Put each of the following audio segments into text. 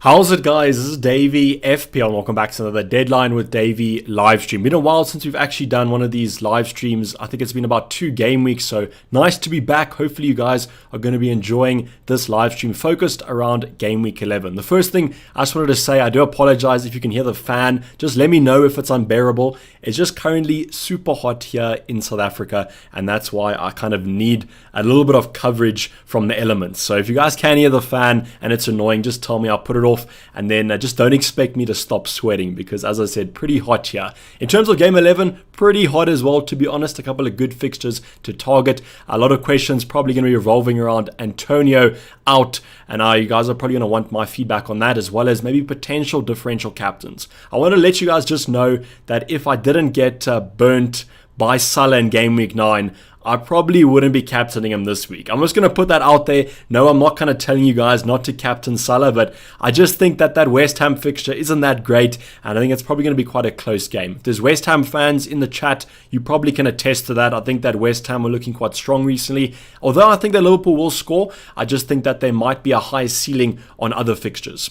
How's it, guys? This is Dayvy FPL. Welcome back to another Deadline with Dayvy live stream. Been a while since we've actually done one of these live streams. I think it's been about 2 game weeks, so nice to be back. Hopefully you guys are going to be enjoying this live stream focused around game week 11. The first thing I just wanted to say, I do apologize if you can hear the fan. Just let me know if it's unbearable. It's just currently super hot here in South Africa, and that's why I kind of need a little bit of coverage from the elements. So if you guys can hear the fan and it's annoying, just tell me, I'll put it off. And then just don't expect me to stop sweating because, as I said, pretty hot here. In terms of game 11, pretty hot as well, to be honest. A couple of good fixtures to target. A lot of questions probably going to be revolving around Antonio out, and you guys are probably going to want my feedback on that, as well as maybe potential differential captains. I want to let you guys just know that if I didn't get burnt by Salah in game week 9, I probably wouldn't be captaining him this week. I'm just going to put that out there. No, I'm not kind of telling you guys not to captain Salah, but I just think that West Ham fixture isn't that great, and I think it's probably going to be quite a close game. If there's West Ham fans in the chat, you probably can attest to that. I think that West Ham are looking quite strong recently. Although I think that Liverpool will score, I just think that there might be a high ceiling on other fixtures.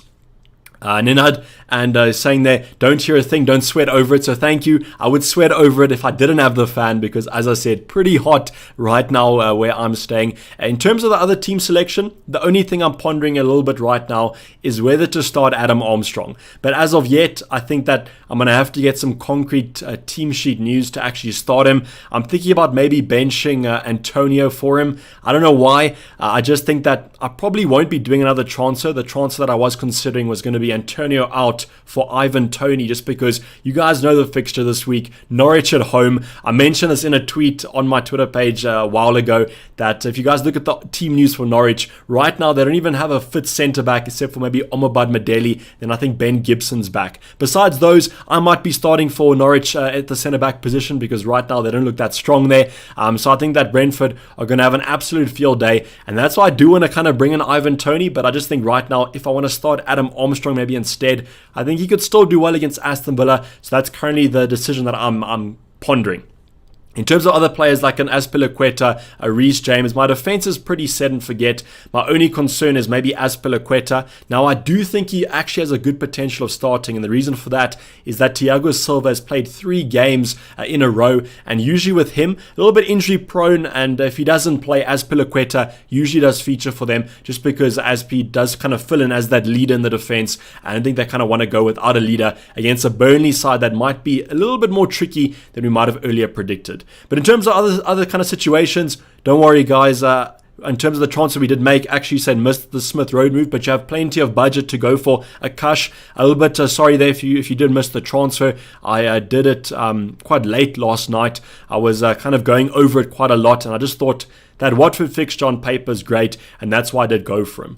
Ninad and saying there, don't hear a thing, don't sweat over it. So thank you. I would sweat over it if I didn't have the fan because, as I said, pretty hot right now where I'm staying. In terms of the other team selection, the only thing I'm pondering a little bit right now is whether to start Adam Armstrong. But as of yet, I think that I'm going to have to get some concrete team sheet news to actually start him. I'm thinking about maybe benching Antonio for him. I don't know why. I just think that I probably won't be doing another transfer. The transfer that I was considering was going to be Antonio out for Ivan Toney, just because you guys know the fixture this week. Norwich at home. I mentioned this in a tweet on my Twitter page a while ago that if you guys look at the team news for Norwich, right now they don't even have a fit centre-back except for maybe Omabad Madeli. Then I think Ben Gibson's back. Besides those, I might be starting for Norwich at the centre-back position because right now they don't look that strong there. So I think that Brentford are going to have an absolute field day, and that's why I do want to kind of bring in Ivan Toney, but I just think right now if I want to start Adam Armstrong maybe instead, I think he could still do well against Aston Villa. So that's currently the decision that I'm pondering. In terms of other players like an Azpilicueta, a Reece James, my defense is pretty set and forget. My only concern is maybe Azpilicueta. Now, I do think he actually has a good potential of starting, and the reason for that is that Thiago Silva has played 3 games in a row, and usually with him, a little bit injury prone, and if he doesn't play, Azpilicueta usually does feature for them, just because Azpi does kind of fill in as that leader in the defense, and I think they kind of want to go without a leader against a Burnley side that might be a little bit more tricky than we might have earlier predicted. But in terms of other kind of situations, don't worry, guys. In terms of the transfer we did make, actually said missed the Smith Road move, but you have plenty of budget to go for a Kush. A little bit sorry there if you did miss the transfer. I did it quite late last night. I was kind of going over it quite a lot, and I just thought that Watford fixture on paper is great, and that's why I did go for him.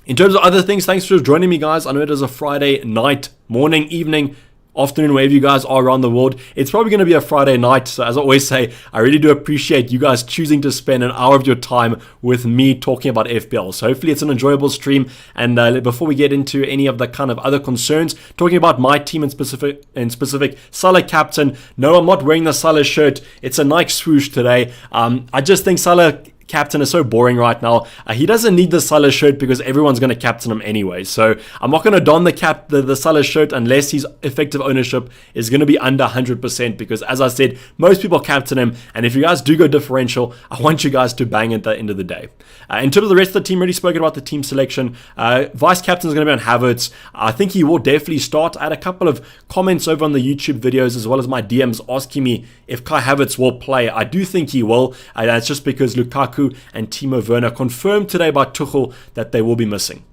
In terms of other things, thanks for joining me, guys. I know it is a Friday night, morning, evening, afternoon, wherever you guys are around the world. It's probably going to be a Friday night, so as I always say, I really do appreciate you guys choosing to spend an hour of your time with me talking about FPL. So hopefully it's an enjoyable stream, and before we get into any of the kind of other concerns, talking about my team in specific, Salah captain. No, I'm not wearing the Salah shirt. It's a Nike swoosh today. I just think Salah captain is so boring right now. He doesn't need the Salah shirt because everyone's going to captain him anyway. So I'm not going to don the Salah shirt unless his effective ownership is going to be under 100%, because as I said, most people captain him, and if you guys do go differential, I want you guys to bang at the end of the day. In terms of the rest of the team, already spoken about the team selection. Vice captain is going to be on Havertz. I think he will definitely start. I had a couple of comments over on the YouTube videos as well as my DMs asking me if Kai Havertz will play. I do think he will. That's just because Lukaku and Timo Werner confirmed today by Tuchel that they will be missing.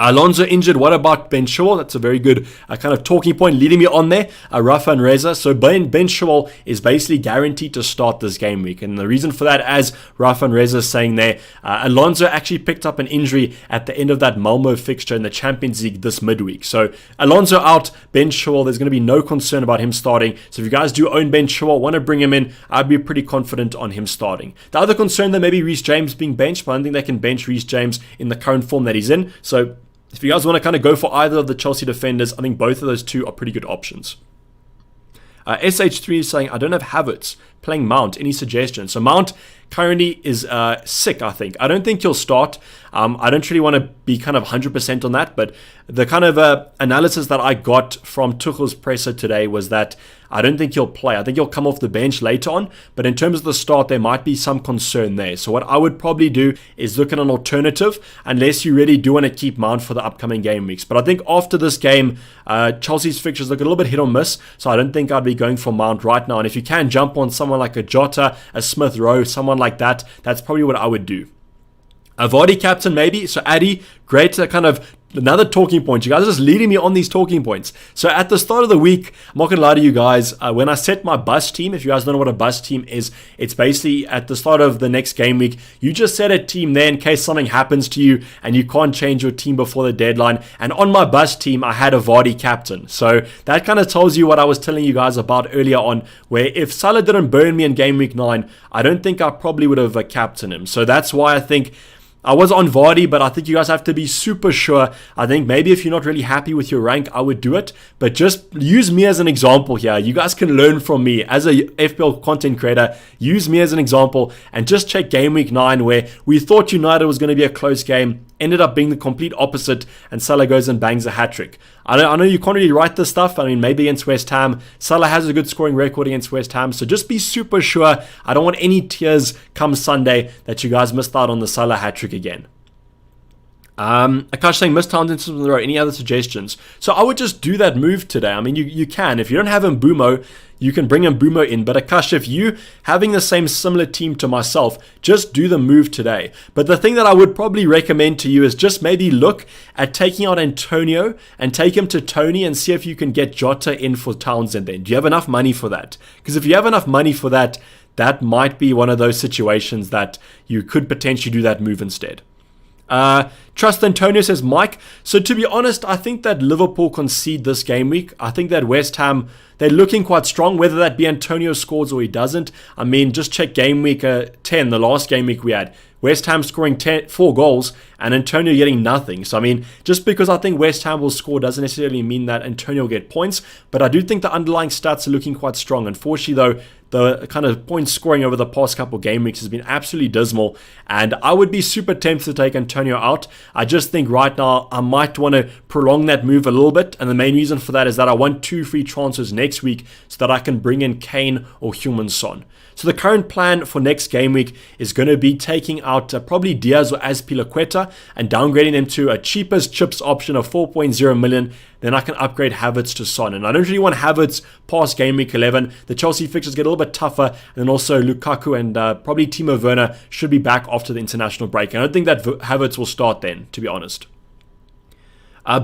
Alonso injured. What about Ben Chilwell? That's a very good kind of talking point leading me on there. Rafa and Reza. So Ben Chilwell is basically guaranteed to start this game week. And the reason for that, as Rafa and Reza is saying there, Alonso actually picked up an injury at the end of that Malmo fixture in the Champions League this midweek. So Alonso out, Ben Chilwell, there's going to be no concern about him starting. So if you guys do own Ben Chilwell, want to bring him in, I'd be pretty confident on him starting. The other concern there may be Reece James being benched, but I don't think they can bench Reece James in the current form that he's in. So if you guys want to kind of go for either of the Chelsea defenders, I think both of those two are pretty good options. SH3 is saying, I don't have Havertz, playing Mount? Any suggestions? So Mount currently is sick, I think. I don't think he'll start. I don't really want to be kind of 100% on that, but the kind of analysis that I got from Tuchel's presser today was that I don't think he'll play. I think he'll come off the bench later on, but in terms of the start, there might be some concern there. So what I would probably do is look at an alternative, unless you really do want to keep Mount for the upcoming game weeks. But I think after this game, Chelsea's fixtures look a little bit hit or miss, so I don't think I'd be going for Mount right now. And if you can jump on someone like a Jota, a Smith Rowe, someone like that, that's probably what I would do. A Vardy captain maybe. So Addy, great kind of another talking point. You guys are just leading me on these talking points. So at the start of the week, I'm not going to lie to you guys, when I set my bus team, if you guys don't know what a bus team is, it's basically at the start of the next game week, you just set a team there in case something happens to you and you can't change your team before the deadline. And on my bus team, I had a Vardy captain. So that kind of tells you what I was telling you guys about earlier on, where if Salah didn't burn me in game week 9, I don't think I probably would have captained him. So that's why I think I was on Vardy, but I think you guys have to be super sure. I think maybe if you're not really happy with your rank, I would do it. But just use me as an example here. You guys can learn from me as a FPL content creator. Use me as an example and just check game week 9 where we thought United was going to be a close game. Ended up being the complete opposite, and Salah goes and bangs a hat-trick. I know you can't really write this stuff. I mean, maybe against West Ham. Salah has a good scoring record against West Ham, so just be super sure. I don't want any tears come Sunday that you guys missed out on the Salah hat-trick again. Akash saying, missed times in a row. Any other suggestions? So I would just do that move today. I mean, you can. If you don't have Mbumo, you can bring Mbumo in. But Akash, if you having the same similar team to myself, just do the move today. But the thing that I would probably recommend to you is just maybe look at taking out Antonio and take him to Tony and see if you can get Jota in for Townsend then. Do you have enough money for that? Because if you have enough money for that, that might be one of those situations that you could potentially do that move instead. Trust Antonio says, Mike. So to be honest, I think that Liverpool concede this game week. I think that West Ham, they're looking quite strong, whether that be Antonio scores or he doesn't. I mean, just check game week 10, the last game week we had. West Ham scoring 4 goals and Antonio getting nothing. So, I mean, just because I think West Ham will score doesn't necessarily mean that Antonio will get points. But I do think the underlying stats are looking quite strong. Unfortunately, though, the kind of point scoring over the past couple game weeks has been absolutely dismal. And I would be super tempted to take Antonio out. I just think right now I might want to prolong that move a little bit. And the main reason for that is that I want 2 free transfers next week so that I can bring in Kane or Heung-min Son. So the current plan for next game week is going to be taking out probably Diaz or Azpilicueta and downgrading them to a cheapest chips option of 4.0 million. Then I can upgrade Havertz to Son. And I don't really want Havertz past game week 11. The Chelsea fixtures get a little bit tougher. And then also Lukaku and probably Timo Werner should be back after the international break. And I don't think that Havertz will start then, to be honest.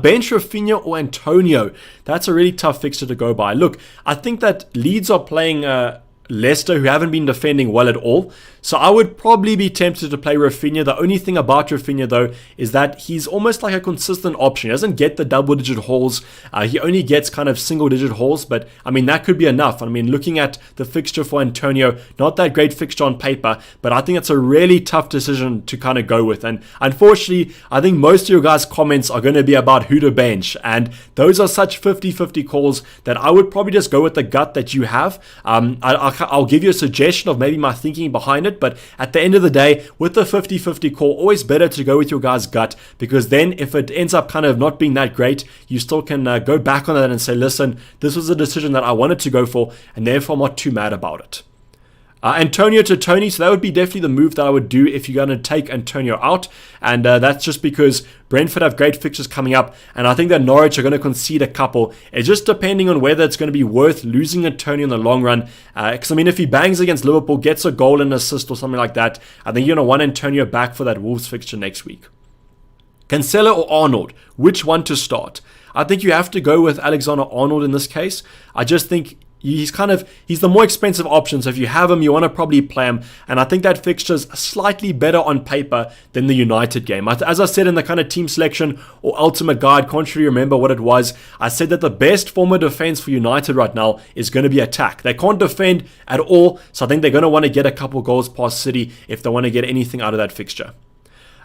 Bench Rafinha or Antonio. That's a really tough fixture to go by. Look, I think that Leeds are playing Leicester, who haven't been defending well at all. So I would probably be tempted to play Rafinha. The only thing about Rafinha, though, is that he's almost like a consistent option. He doesn't get the double-digit hauls. He only gets kind of single-digit hauls, but, I mean, that could be enough. I mean, looking at the fixture for Antonio, not that great fixture on paper, but I think it's a really tough decision to kind of go with. And unfortunately, I think most of your guys' comments are going to be about who to bench, and those are such 50-50 calls that I would probably just go with the gut that you have. I'll give you a suggestion of maybe my thinking behind it, but at the end of the day, with the 50-50 call, always better to go with your guy's gut, because then if it ends up kind of not being that great, you still can go back on that and say, listen, this was a decision that I wanted to go for, and therefore I'm not too mad about it. Antonio to Tony, so that would be definitely the move that I would do if you're going to take Antonio out, and that's just because Brentford have great fixtures coming up, and I think that Norwich are going to concede a couple. It's just depending on whether it's going to be worth losing Antonio in the long run, because I mean, if he bangs against Liverpool, gets a goal and assist or something like that, I think you're going to want Antonio back for that Wolves fixture next week. Cancelo or Arnold, which one to start? I think you have to go with Alexander-Arnold in this case. I just think he's the more expensive option, so if you have him, you want to probably play him, and I think that fixture's slightly better on paper than the United game. As I said in the kind of team selection or ultimate guide, can't really remember what it was, I said that the best form of defense for United right now is going to be attack. They can't defend at all, so I think they're going to want to get a couple goals past City if they want to get anything out of that fixture.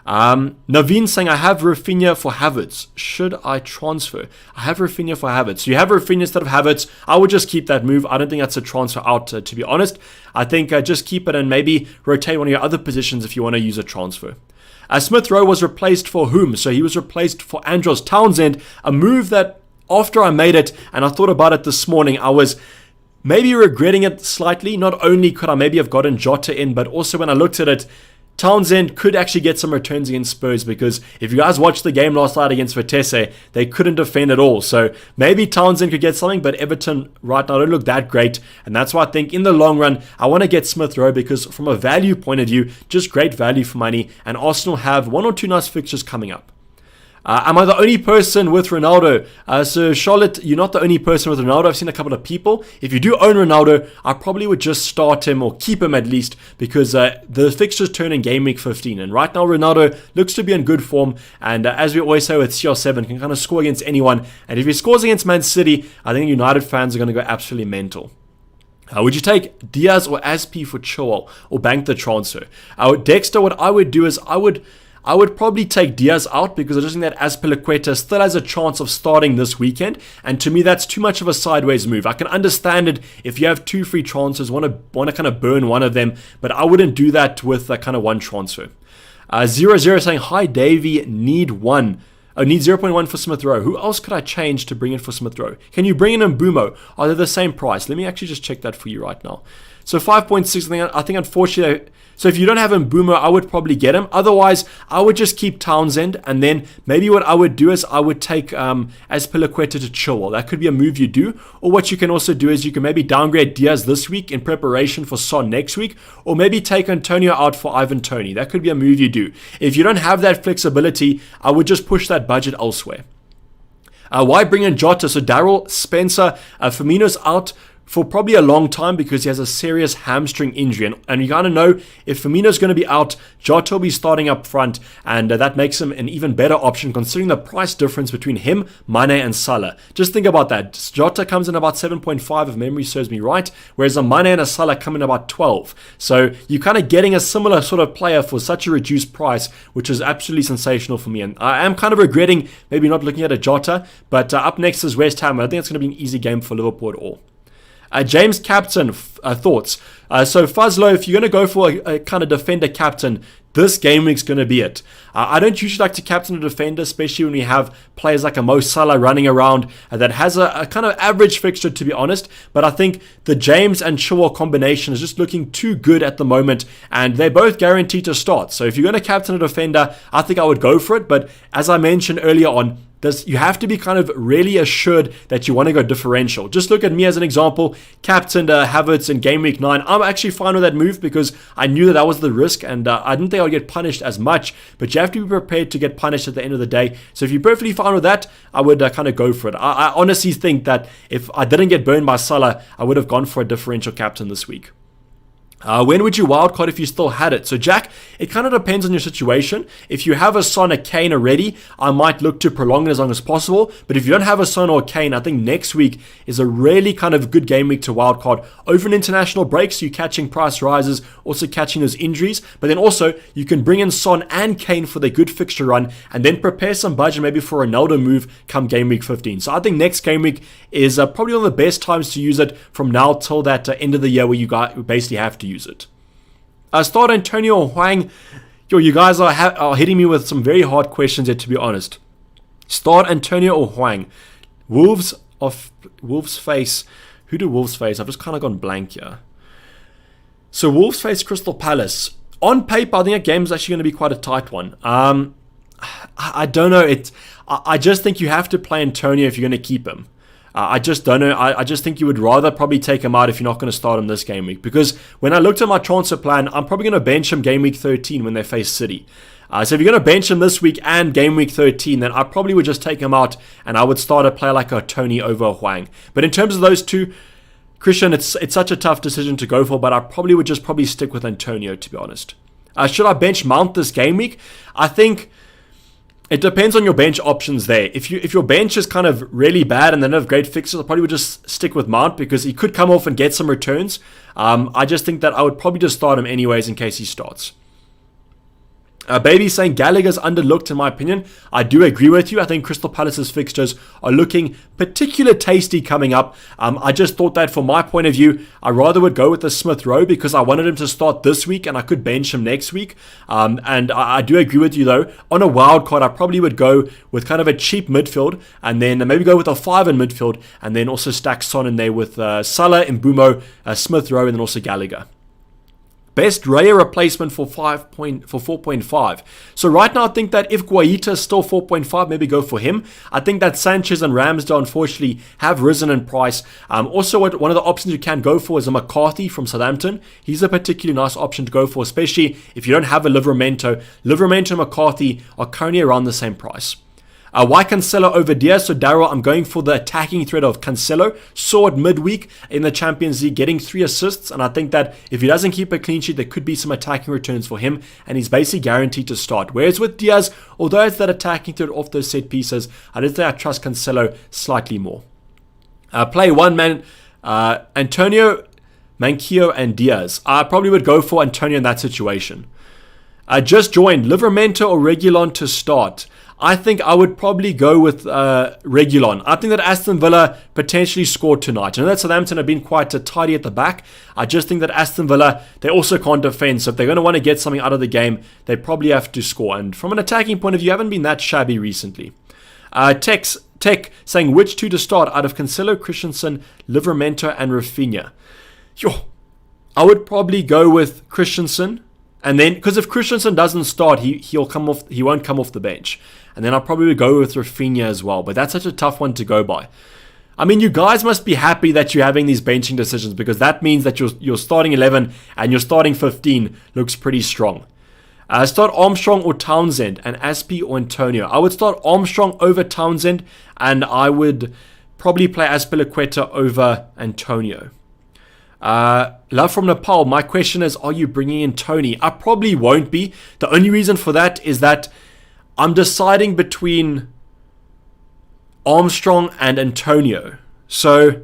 Naveen saying, I have Rafinha for Havertz. Should I transfer? I have Rafinha for Havertz. So you have Rafinha instead of Havertz. I would just keep that move. I don't think that's a transfer out, to be honest. I think just keep it and maybe rotate one of your other positions if you want to use a transfer. Smith Rowe was replaced for whom? So he was replaced for Andros Townsend, a move that after I made it and I thought about it this morning, I was maybe regretting it slightly. Not only could I maybe have gotten Jota in, but also when I looked at it, Townsend could actually get some returns against Spurs, because if you guys watched the game last night against Vitesse, they couldn't defend at all. So maybe Townsend could get something, but Everton right now don't look that great. And that's why I think in the long run, I want to get Smith Rowe, because from a value point of view, just great value for money. And Arsenal have 1 or 2 nice fixtures coming up. Am I the only person with Ronaldo? So Charlotte, you're not the only person with Ronaldo. I've seen a couple of people. If you do own Ronaldo, I probably would just start him or keep him at least, because the fixtures turn in game week 15. And right now, Ronaldo looks to be in good form. And as we always say with CR7, can kind of score against anyone. And if he scores against Man City, I think United fans are going to go absolutely mental. Would you take Diaz or Aspi for Chilwell or bank the transfer? Dexter, what I would do is I would probably take Diaz out, because I just think that Azpilicueta still has a chance of starting this weekend. And to me, that's too much of a sideways move. I can understand it if you have 2 free transfers, want to kind of burn one of them, but I wouldn't do that with kind of one transfer. 00 saying, hi Dayvy, need 0.1 for Smith Rowe. Who else could I change to bring in for Smith Rowe? Can you bring in Mbumo? Are they the same price? Let me actually just check that for you right now. So 5.6, I think unfortunately, so if you don't have Mbumo, I would probably get him. Otherwise, I would just keep Townsend, and then maybe what I would do is I would take Azpilicueta to Chilwell. That could be a move you do. Or what you can also do is you can maybe downgrade Diaz this week in preparation for Son next week, or maybe take Antonio out for Ivan Toney. That could be a move you do. If you don't have that flexibility, I would just push that budget elsewhere. Why bring in Jota? So Daryl Spencer, Firmino's out for probably a long time because he has a serious hamstring injury. And you kind of know if Firmino's going to be out, Jota will be starting up front, and that makes him an even better option considering the price difference between him, Mane, and Salah. Just think about that. Jota comes in about 7.5 if memory serves me right, whereas a Mane and a Salah come in about 12. So you're kind of getting a similar sort of player for such a reduced price, which is absolutely sensational for me. And I am kind of regretting maybe not looking at a Jota, but up next is West Ham. I think it's going to be an easy game for Liverpool at all. James Captain, thoughts. So Fuzlo, if you're going to go for a kind of defender captain, this game week's going to be it. I don't usually like to captain a defender, especially when we have players like a Mo Salah running around that has a kind of average fixture, to be honest. But I think the James and Chilwell combination is just looking too good at the moment, and they're both guaranteed to start. So if you're going to captain a defender, I think I would go for it. But as I mentioned earlier on, you have to be kind of really assured that you want to go differential. Just look at me as an example. Captained Havertz in game week 9. I'm actually fine with that move because I knew that was the risk, and I didn't think I would get punished as much. But you have to be prepared to get punished at the end of the day. So if you're perfectly fine with that, I would kind of go for it. I honestly think that if I didn't get burned by Salah, I would have gone for a differential captain this week. When would you wildcard if you still had it? So Jack, it kind of depends on your situation. If you have a Son or Kane already, I might look to prolong it as long as possible. But if you don't have a Son or Kane, I think next week is a really kind of good game week to wildcard. Over an international break, so you're catching price rises, also catching those injuries. But then also, you can bring in Son and Kane for their good fixture run, and then prepare some budget maybe for a Ronaldo move come game week 15. So I think next game week is probably one of the best times to use it from now till that end of the year where you basically have to use it. Start Antonio or Hwang. You guys are hitting me with some very hard questions here, to be honest. Start Antonio or Hwang. Wolves face. Who do Wolves face? I've just kind of gone blank here. So Wolves face Crystal Palace. On paper, I think that game is actually going to be quite a tight one. I don't know. I just think you have to play Antonio if you're going to keep him. I just don't know. I just think you would rather probably take him out if you're not going to start him this game week. Because when I looked at my transfer plan, I'm probably going to bench him game week 13 when they face City. So if you're going to bench him this week and game week 13, then I probably would just take him out and I would start a player like a Tony over a Hwang. But in terms of those two, Christian, it's such a tough decision to go for, but I probably would just stick with Antonio, to be honest. Should I bench Mount this game week? I think it depends on your bench options there. If your bench is kind of really bad and they don't have great fixes, I probably would just stick with Mount because he could come off and get some returns. I just think that I would probably just start him anyways in case he starts. Baby saying Gallagher's underlooked in my opinion. I do agree with you. I think Crystal Palace's fixtures are looking particularly tasty coming up. I just thought that from my point of view, I rather would go with the Smith Rowe because I wanted him to start this week and I could bench him next week. And I do agree with you though. On a wild card, I probably would go with kind of a cheap midfield and then maybe go with a 5 in midfield and then also stack Son in there with Salah, Mbumo, Smith Rowe and then also Gallagher. Best Raya replacement for 4.5. So right now I think that if Guaita is still 4.5, maybe go for him. I think that Sanchez and Ramsdale unfortunately have risen in price. Also one of the options you can go for is a McCarthy from Southampton. He's a particularly nice option to go for, especially if you don't have a Livramento. Livramento and McCarthy are currently around the same price. Why Cancelo over Diaz? So Daryl, I'm going for the attacking threat of Cancelo. Saw it midweek in the Champions League getting 3 assists. And I think that if he doesn't keep a clean sheet, there could be some attacking returns for him. And he's basically guaranteed to start. Whereas with Diaz, although it's that attacking threat off those set pieces, I did think I trust Cancelo slightly more. Play one man, Antonio, Manquillo and Diaz. I probably would go for Antonio in that situation. Just joined Livramento or Reguilon to start. I think I would probably go with Reguilon. I think that Aston Villa potentially scored tonight. I know that Southampton have been quite tidy at the back. I just think that Aston Villa, they also can't defend. So if they're going to want to get something out of the game, they probably have to score. And from an attacking point of view, haven't been that shabby recently. Tech saying which 2 to start out of Cancelo, Christensen, Livramento and Rafinha. I would probably go with Christensen. And then, because if Christensen doesn't start, he won't come off the bench. And then I'll probably go with Rafinha as well. But that's such a tough one to go by. I mean, you guys must be happy that you're having these benching decisions because that means that your starting 11 and your starting 15 looks pretty strong. Start Armstrong or Townsend and Aspi or Antonio. I would start Armstrong over Townsend and I would probably play Azpilicueta over Antonio. Love from Nepal. My question is, are you bringing in Tony? I probably won't be. The only reason for that is that I'm deciding between Armstrong and Antonio. So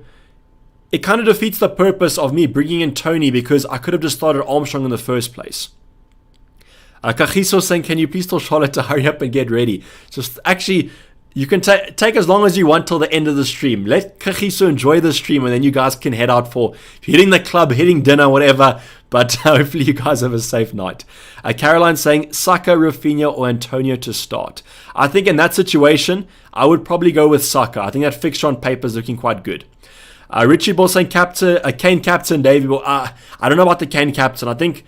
it kind of defeats the purpose of me bringing in Tony because I could have just started Armstrong in the first place. Kajiso saying, can you please tell Charlotte to hurry up and get ready? Just actually, you can take as long as you want till the end of the stream. Let Kajiso enjoy the stream and then you guys can head out for hitting the club, hitting dinner, whatever. But hopefully you guys have a safe night. Caroline saying Saka, Rafinha or Antonio to start. I think in that situation, I would probably go with Saka. I think that fixture on paper is looking quite good. Richie Ball saying Kane captain, Dayvy. Well, I don't know about the Kane captain. I think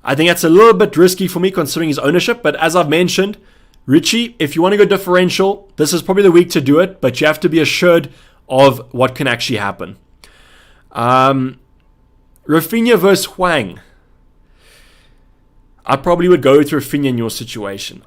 that's a little bit risky for me considering his ownership. But as I've mentioned, Richie, if you want to go differential, this is probably the week to do it, but you have to be assured of what can actually happen. Rafinha versus Hwang. I probably would go with Rafinha in your situation.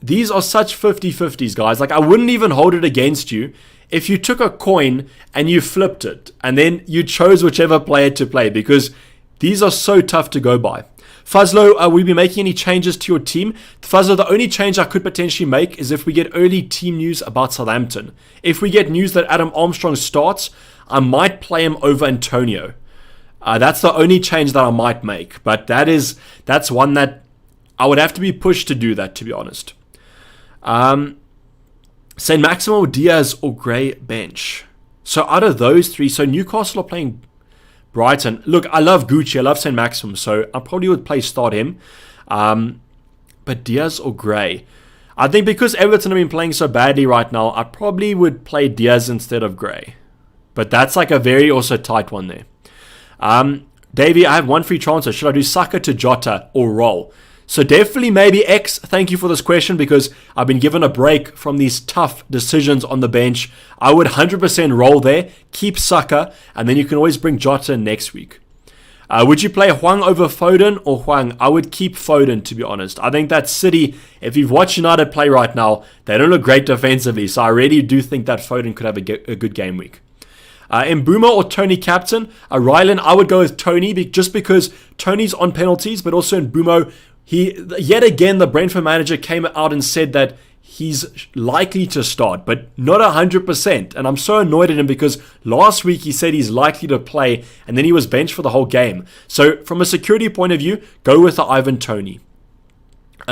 These are such 50-50s, guys. Like, I wouldn't even hold it against you if you took a coin and you flipped it, and then you chose whichever player to play, because these are so tough to go by. Fuzlo, will you be making any changes to your team? Fuzlo, the only change I could potentially make is if we get early team news about Southampton. If we get news that Adam Armstrong starts, I might play him over Antonio. That's the only change that I might make. But that's one that I would have to be pushed to do that, to be honest. St. Maximo, Diaz or Gray bench. So out of those 3, so Newcastle are playing Brighton. Look, I love Gucci. I love St. Maximum. So I probably would start him. But Diaz or Gray. I think because Everton have been playing so badly right now, I probably would play Diaz instead of Gray. But that's like a very also tight one there. Davey, I have one free transfer. Should I do Saka to Jota or roll? So definitely maybe X. Thank you for this question because I've been given a break from these tough decisions on the bench. I would 100% roll there, keep Saka, and then you can always bring Jota in next week. Would you play Hwang over Foden or Hwang? I would keep Foden, to be honest. I think that City, if you've watched United play right now, they don't look great defensively. So I really do think that Foden could have a good game week. Mbuma or Tony captain? Rylan, I would go with Tony just because Tony's on penalties, but also Mbuma, yet again, the Brentford manager came out and said that he's likely to start, but not 100%. And I'm so annoyed at him because last week he said he's likely to play, and then he was benched for the whole game. So from a security point of view, go with the Ivan Toney.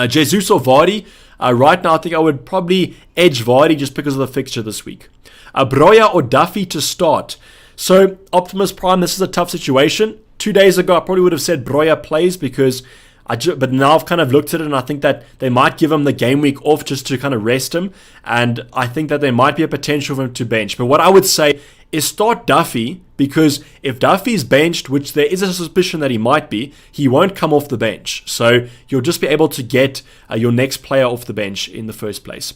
Jesus or Vardy? Right now, I think I would probably edge Vardy just because of the fixture this week. Broya or Duffy to start. So, Optimus Prime, this is a tough situation. 2 days ago, I probably would have said Broya plays because but now I've kind of looked at it and I think that they might give him the game week off just to kind of rest him. And I think that there might be a potential for him to bench. But what I would say is start Duffy, because if Duffy's benched, which there is a suspicion that he might be, he won't come off the bench. So you'll just be able to get your next player off the bench in the first place.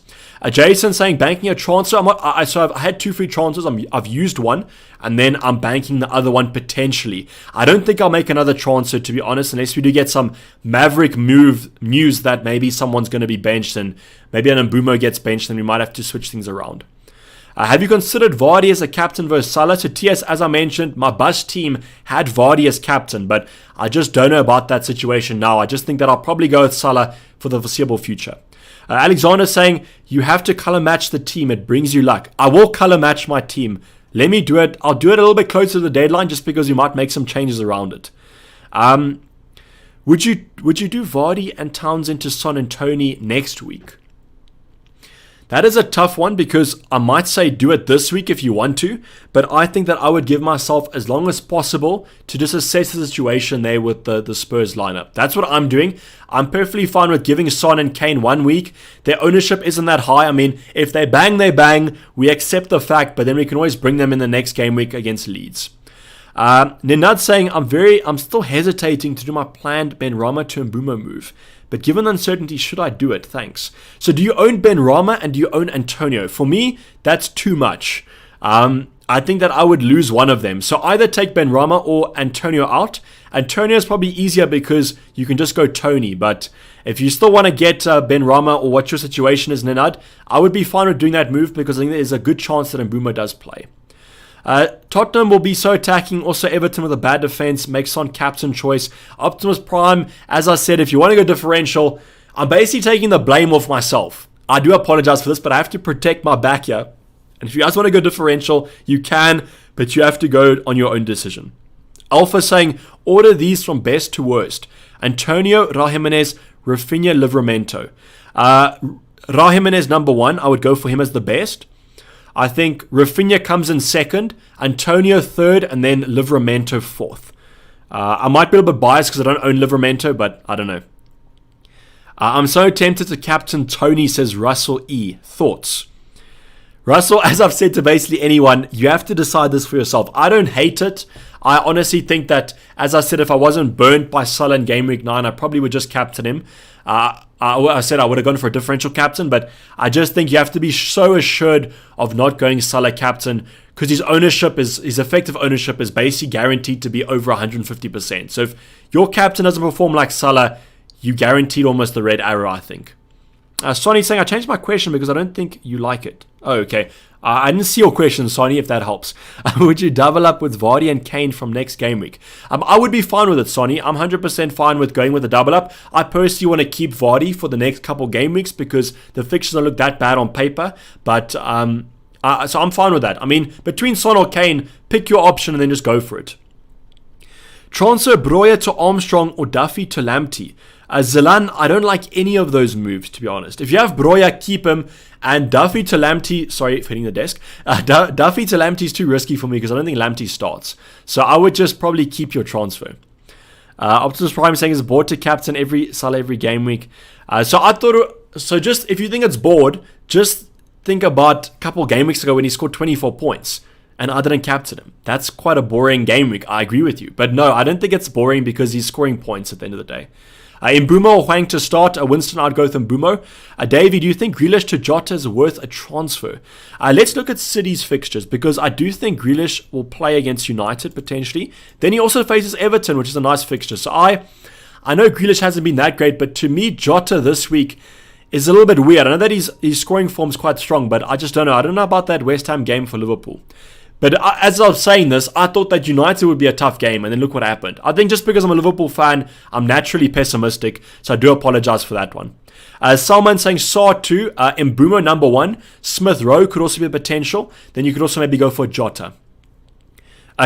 Jason saying banking a transfer. So I had 2 free transfers. I've used one, and then I'm banking the other one potentially. I don't think I'll make another transfer, to be honest, unless we do get some maverick news that maybe someone's going to be benched and maybe an Mbumo gets benched, and we might have to switch things around. Have you considered Vardy as a captain versus Salah? So TS, as I mentioned, my bus team had Vardy as captain, but I just don't know about that situation now. I just think that I'll probably go with Salah for the foreseeable future. Alexander saying, you have to color match the team. It brings you luck. I will color match my team. Let me do it. I'll do it a little bit closer to the deadline just because you might make some changes around it. Would you do Vardy and Townsend to Son and Tony next week? That is a tough one because I might say do it this week if you want to, but I think that I would give myself as long as possible to just assess the situation there with the Spurs lineup. That's what I'm doing. I'm perfectly fine with giving Son and Kane 1 week. Their ownership isn't that high. I mean, if they bang, they bang. We accept the fact, but then we can always bring them in the next game week against Leeds. Ninad saying, I'm still hesitating to do my planned Benrahma to Mbumo move. But given the uncertainty, should I do it? Thanks. So do you own Benrahma and do you own Antonio? For me, that's too much. I think that I would lose one of them. So either take Benrahma or Antonio out. Antonio is probably easier because you can just go Tony. But if you still want to get Benrahma or what your situation is, Ninad, I would be fine with doing that move because I think there's a good chance that Mbumo does play. Tottenham will be so attacking. Also, Everton with a bad defense makes Son captain choice. Optimus Prime, as I said, if you want to go differential, I'm basically taking the blame off myself. I do apologize for this, but I have to protect my back here. And if you guys want to go differential, you can, but you have to go on your own decision. Alpha saying, order these from best to worst. Antonio, Raul Jimenez, Rafinha, Livramento. Raul Jimenez number 1, I would go for him as the best. I think Rafinha comes in second, Antonio third, and then Livramento fourth. I might be a little bit biased because I don't own Livramento, but I don't know. I'm so tempted to captain Tony, says Russell E. Thoughts? Russell, as I've said to basically anyone, you have to decide this for yourself. I don't hate it. I honestly think that, as I said, if I wasn't burnt by Salah in Game Week 9, I probably would just captain him. I said I would have gone for a differential captain, but I just think you have to be so assured of not going Salah captain because his effective ownership is basically guaranteed to be over 150%. So if your captain doesn't perform like Salah, you guaranteed almost the red arrow, I think. Sonny saying, I changed my question because I don't think you like it. Oh, okay. I didn't see your question, Sonny, if that helps. Would you double up with Vardy and Kane from next game week? I would be fine with it, Sonny. I'm 100% fine with going with a double up. I personally want to keep Vardy for the next couple game weeks because the fixtures don't look that bad on paper. But so I'm fine with that. I mean, between Son or Kane, pick your option and then just go for it. Transfer Broya to Armstrong or Duffy to Lamptey. Zilan, I don't like any of those moves, to be honest. If you have Broya, keep him. And Duffy to Lamptey, sorry, hitting the desk. Duffy to Lamptey is too risky for me because I don't think Lamptey starts. So I would just probably keep your transfer. Optimus Prime saying it's bored to captain Salah every game week. So just if you think it's bored, just think about a couple game weeks ago when he scored 24 points. And I didn't captain him. That's quite a boring game week. I agree with you. But no, I don't think it's boring because he's scoring points at the end of the day. Mbumo or Hwang to start. Winston, I'd go with Mbumo. Davey, do you think Grealish to Jota is worth a transfer? Let's look at City's fixtures because I do think Grealish will play against United potentially. Then he also faces Everton, which is a nice fixture. So I know Grealish hasn't been that great, but to me, Jota this week is a little bit weird. I know that his scoring form is quite strong, but I just don't know. I don't know about that West Ham game for Liverpool. But as I was saying this, I thought that United would be a tough game, and then look what happened. I think just because I'm a Liverpool fan, I'm naturally pessimistic, so I do apologize for that one. Salman saying Saar 2, Mbumo number 1, Smith Rowe could also be a potential. Then you could also maybe go for Jota.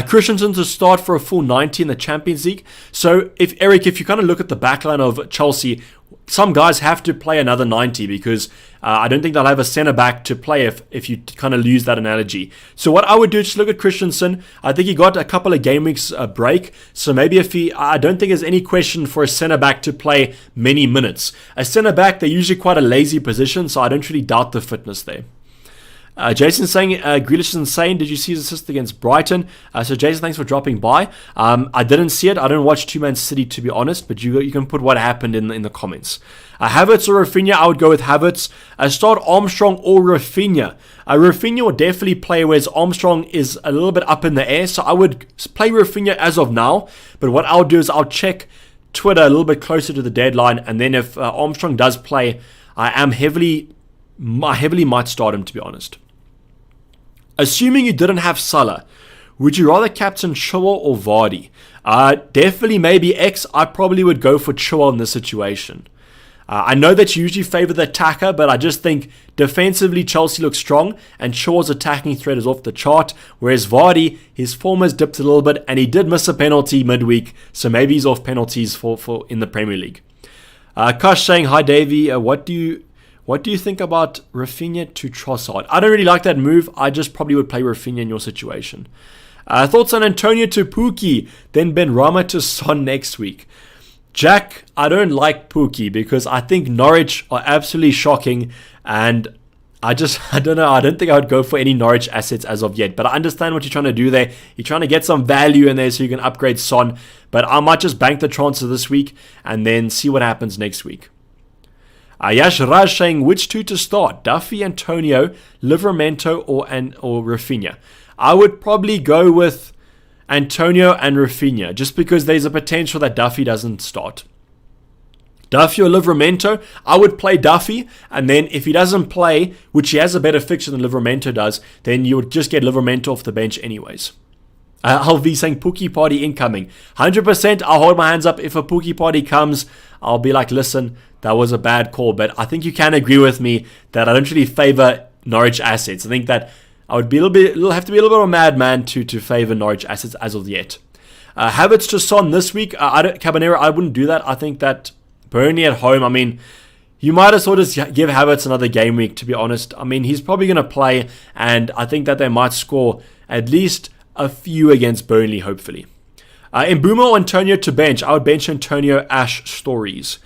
Christensen to start for a full 90 in the Champions League. So, if you kind of look at the backline of Chelsea, some guys have to play another 90 because I don't think they'll have a centre-back to play if you kind of lose that analogy. So what I would do is just look at Christensen. I think he got a couple of game weeks break. So maybe I don't think there's any question for a centre-back to play many minutes. A centre-back, they're usually quite a lazy position, so I don't really doubt the fitness there. Jason saying Grealish is insane. Did you see his assist against Brighton? So Jason, thanks for dropping by. I didn't see it. I don't watch Two-Man City, to be honest, but you can put what happened in the comments. Havertz or Rafinha? I would go with Havertz. Start Armstrong or Rafinha. Rafinha will definitely play, whereas Armstrong is a little bit up in the air. So I would play Rafinha as of now. But what I'll do is I'll check Twitter a little bit closer to the deadline, and then if Armstrong does play, I heavily might start him, to be honest. Assuming you didn't have Salah, would you rather captain Chilwell or Vardy? Definitely maybe X. I probably would go for Chilwell in this situation. I know that you usually favour the attacker, but I just think defensively Chelsea looks strong and Chilwell's attacking threat is off the chart, whereas Vardy, his form has dipped a little bit and he did miss a penalty midweek, so maybe he's off penalties for in the Premier League. Kush saying, hi Dayvy, what do you think about Rafinha to Trossard? I don't really like that move. I just probably would play Rafinha in your situation. Thoughts on Antonio to Pukki, then Benrahma to Son next week. Jack, I don't like Pukki because I think Norwich are absolutely shocking, and I don't know. I don't think I would go for any Norwich assets as of yet, but I understand what you're trying to do there. You're trying to get some value in there so you can upgrade Son, but I might just bank the transfer this week and then see what happens next week. Yash Raj saying, which two to start? Duffy, Antonio, Livramento, or Rafinha? I would probably go with Antonio and Rafinha, just because there's a potential that Duffy doesn't start. Duffy or Livramento, I would play Duffy, and then if he doesn't play, which he has a better fixture than Livramento does, then you would just get Livramento off the bench anyways. Alvi saying Pookie party incoming. 100%, I'll hold my hands up. If a Pookie party comes, I'll be like, listen, that was a bad call. But I think you can agree with me that I don't really favor Norwich assets. I think that I would be have to be a little bit of a madman to favor Norwich assets as of yet. Havertz to Son this week. Cabanero, I wouldn't do that. I think that Burnley at home, I mean, you might as well just give Havertz another game week, to be honest. I mean, he's probably going to play, and I think that they might score at least a few against Burnley, hopefully. Mbeumo or Antonio to bench. I would bench Antonio. Ash Stories.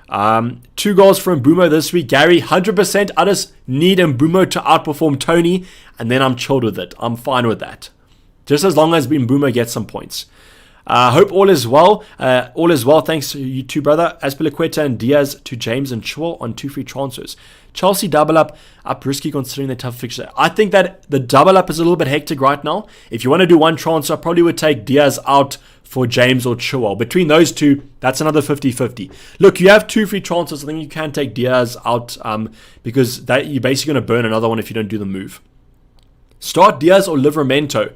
2 goals from Mbeumo this week. Gary, 100%. I just need Mbeumo to outperform Tony, and then I'm chilled with it. I'm fine with that. Just as long as Mbeumo gets some points. Hope all is well. All is well. Thanks to you two, brother. Azpilicueta and Diaz to James and Chilwell on 2 free transfers. Chelsea double up risky considering the tough fixture. I think that the double up is a little bit hectic right now. If you want to do one transfer, I probably would take Diaz out for James or Chilwell. Between those two, that's another 50-50. Look, you have 2 free transfers. I think you can take Diaz out because that you're basically going to burn another one if you don't do the move. Start Diaz or Livramento.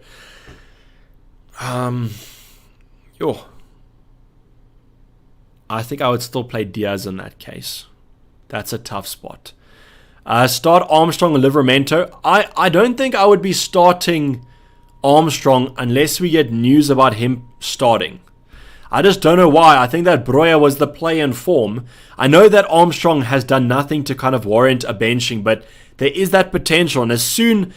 I think I would still play Diaz in that case. That's a tough spot. Start Armstrong or Livramento. I don't think I would be starting Armstrong unless we get news about him starting. I just don't know why. I think that Broja was the play in form. I know that Armstrong has done nothing to kind of warrant a benching, but there is that potential. And as soon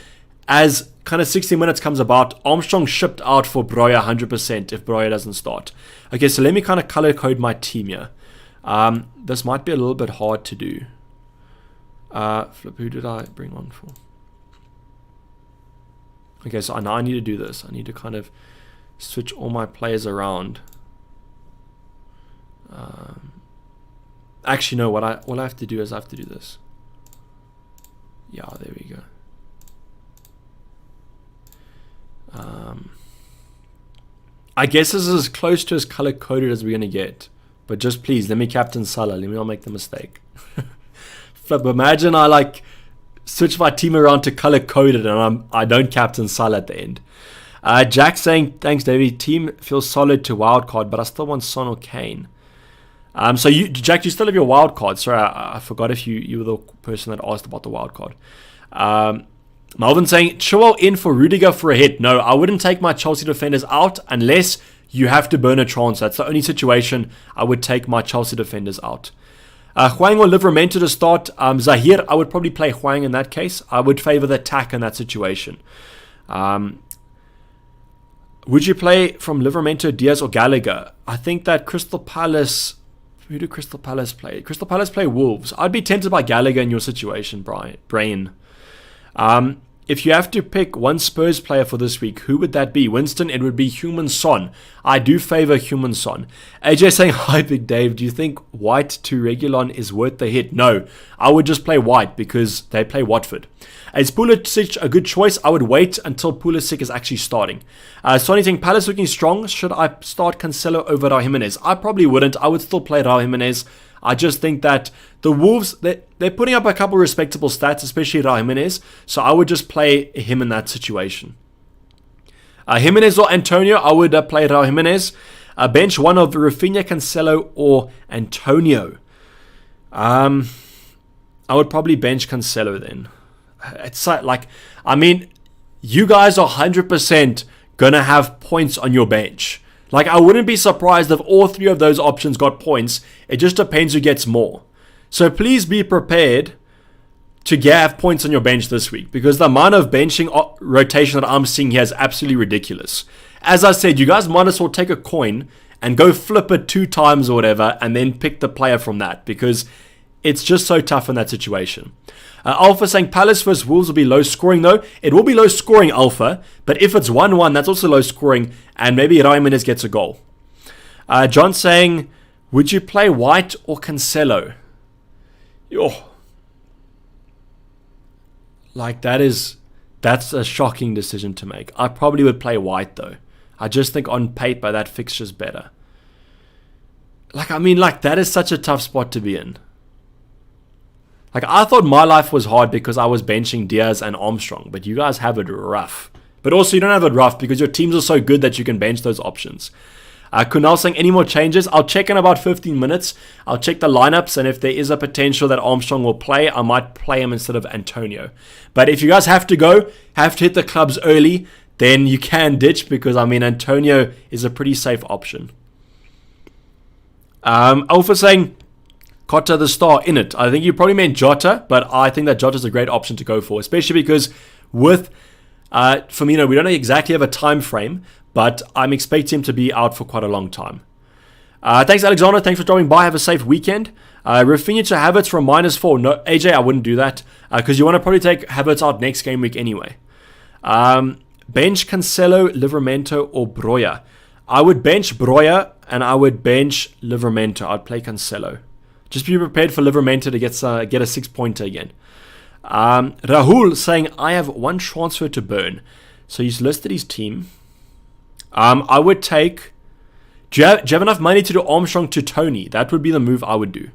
as kind of 60 minutes comes about, Armstrong shipped out for Broja 100% if Broja doesn't start. Okay, so let me kind of color code my team here. This might be a little bit hard to do. Flip, who did I bring on for? Okay, so now I need to do this. I need to kind of switch all my players around. Actually, no, what I have to do is I have to do this. Yeah, there we go. I guess this is as close to as color coded as we're going to get. But just please, let me captain Salah. Let me not make the mistake. Flip, imagine I like switch my team around to color coded and I don't captain Salah at the end. Jack saying, thanks Davey. Team feels solid to wildcard, but I still want Son or Kane. So Jack, you still have your wildcard. Sorry, I forgot if you were the person that asked about the wildcard. Melvin saying, Chilwell in for Rudiger for a hit. No, I wouldn't take my Chelsea defenders out unless you have to burn a transfer. That's the only situation I would take my Chelsea defenders out. Hwang or Livramento to start. Zahir, I would probably play Hwang in that case. I would favor the attack in that situation. Would you play from Livramento, Diaz, or Gallagher? I think that Crystal Palace... Who do Crystal Palace play? Crystal Palace play Wolves. I'd be tempted by Gallagher in your situation, Brain. If you have to pick one Spurs player for this week, who would that be? Winston, it would be Heung-min Son. I do favor Heung-min Son. AJ saying, hi Big Dave, do you think White to Reguilon is worth the hit? No, I would just play White because they play Watford. Is Pulisic a good choice? I would wait until Pulisic is actually starting. Sonny saying, Palace looking strong. Should I start Cancelo over Raul Jimenez? I probably wouldn't. I would still play Raul Jimenez. I just think that the Wolves, they're putting up a couple respectable stats, especially Raul Jimenez. So I would just play him in that situation. Jimenez or Antonio, I would play Raul Jimenez. Bench one of Rafinha, Cancelo, or Antonio. I would probably bench Cancelo then. It's like, I mean, you guys are 100% going to have points on your bench. Like, I wouldn't be surprised if all three of those options got points. It just depends who gets more. So please be prepared to have points on your bench this week, because the amount of benching rotation that I'm seeing here is absolutely ridiculous. As I said, you guys might as well take a coin and go flip it 2 times or whatever and then pick the player from that, because it's just so tough in that situation. Alpha saying Palace vs Wolves will be low scoring though. It will be low scoring, Alpha, but if it's 1-1, that's also low scoring, and maybe Raul Jimenez gets a goal. John saying, would you play White or Cancelo? Like, that's a shocking decision to make. I probably would play White though. I just think on paper that fixture's better. Like, I mean, like, that is such a tough spot to be in. Like, I thought my life was hard because I was benching Diaz and Armstrong, but you guys have it rough. But also, you don't have it rough because your teams are so good that you can bench those options. Kunal saying, any more changes? I'll check in about 15 minutes. I'll check the lineups, and if there is a potential that Armstrong will play, I might play him instead of Antonio. But if you guys have to hit the clubs early, then you can ditch, because, I mean, Antonio is a pretty safe option. Alpha saying, Cotta the star in it. I think you probably meant Jota, but I think that Jota is a great option to go for, especially because with Firmino, we don't exactly have a time frame, but I'm expecting him to be out for quite a long time. Thanks, Alexander. Thanks for dropping by. Have a safe weekend. Rafinha to Havertz from -4. No, AJ, I wouldn't do that because you want to probably take Havertz out next game week anyway. Bench Cancelo, Livramento, or Broja. I would bench Broja and I would bench Livramento. I'd play Cancelo. Just be prepared for Livramento to get a 6-pointer again. Rahul saying, I have 1 transfer to burn. So he's listed his team. I would take... Do you have enough money to do Armstrong to Tony? That would be the move I would do.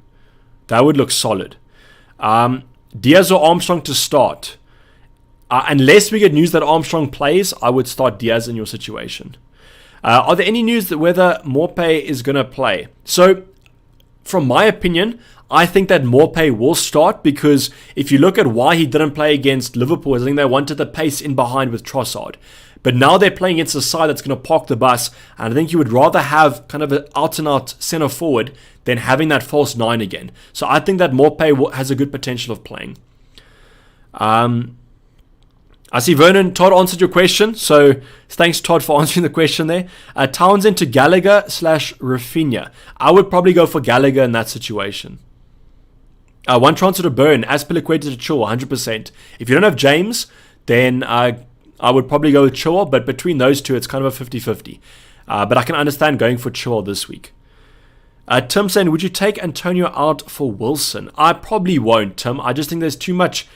That would look solid. Diaz or Armstrong to start. Unless we get news that Armstrong plays, I would start Diaz in your situation. Are there any news that whether Morpay is going to play? So, from my opinion, I think that Morpay will start, because if you look at why he didn't play against Liverpool, I think they wanted the pace in behind with Trossard. But now they're playing against a side that's going to park the bus, and I think you would rather have kind of an out-and-out centre forward than having that false 9 again. So I think that Morpay has a good potential of playing. I see Vernon, Todd answered your question, so thanks Todd for answering the question there. Townsend to Gallagher / Rafinha. I would probably go for Gallagher in that situation. 1 transfer to burn, Azpilicueta to Chilwell, 100%. If you don't have James, then I would probably go with Chilwell, but between those two, it's kind of a 50-50. But I can understand going for Chilwell this week. Tim saying, would you take Antonio out for Wilson? I probably won't, Tim. I just think there's too much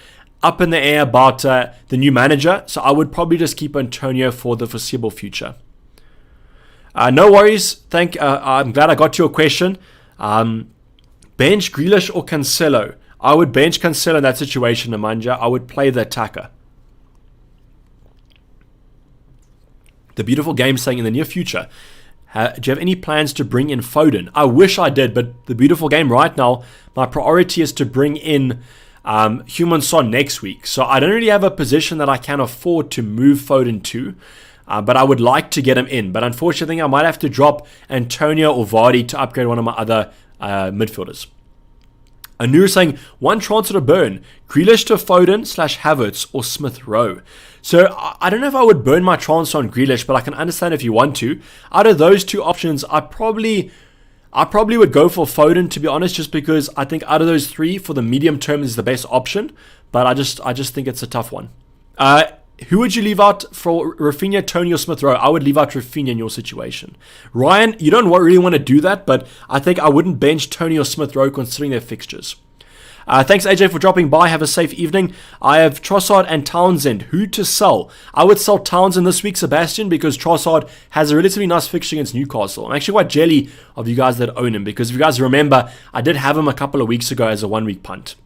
up in the air about the new manager, so I would probably just keep Antonio for the foreseeable future. No worries. I'm glad I got to your question. Bench Grealish or Cancelo? I would bench Cancelo in that situation, Nemanja. I would play the attacker. The beautiful game saying in the near future, do you have any plans to bring in Foden? I wish I did, but the beautiful game right now, my priority is to bring in Human Son next week. So I don't really have a position that I can afford to move Foden to. But I would like to get him in. But unfortunately, I might have to drop Antonio or Vardy to upgrade one of my other midfielders. Anur saying, one transfer to burn. Grealish to Foden / Havertz or Smith Rowe. So I don't know if I would burn my transfer on Grealish, but I can understand if you want to. Out of those two options, I probably would go for Foden, to be honest, just because I think out of those three, for the medium term, is the best option. But I just think it's a tough one. Who would you leave out for Rafinha, Tony, or Smith Rowe? I would leave out Rafinha in your situation. Ryan, you don't really want to do that, but I think I wouldn't bench Tony or Smith Rowe considering their fixtures. Thanks, AJ, for dropping by. Have a safe evening. I have Trossard and Townsend. Who to sell? I would sell Townsend this week, Sebastian, because Trossard has a relatively nice fixture against Newcastle. I'm actually quite jelly of you guys that own him, because if you guys remember, I did have him a couple of weeks ago as a one-week punt.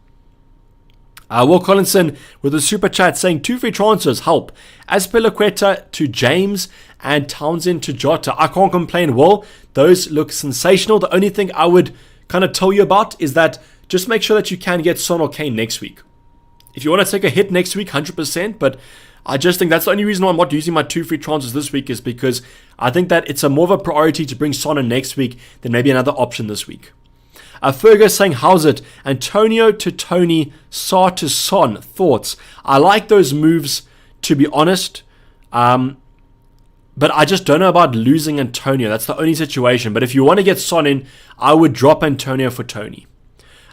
Will Collinson with a super chat saying 2 free transfers help. Azpilicueta to James and Townsend to Jota. I can't complain, Will. Those look sensational. The only thing I would kind of tell you about is that just make sure that you can get Son or Kane next week. If you want to take a hit next week, 100%, but I just think that's the only reason why I'm not using my 2 free transfers this week is because I think that it's a more of a priority to bring Son in next week than maybe another option this week. Fergus saying, how's it? Antonio to Tony, Sa to Son. Thoughts? I like those moves, to be honest. But I just don't know about losing Antonio. That's the only situation. But if you want to get Son in, I would drop Antonio for Tony.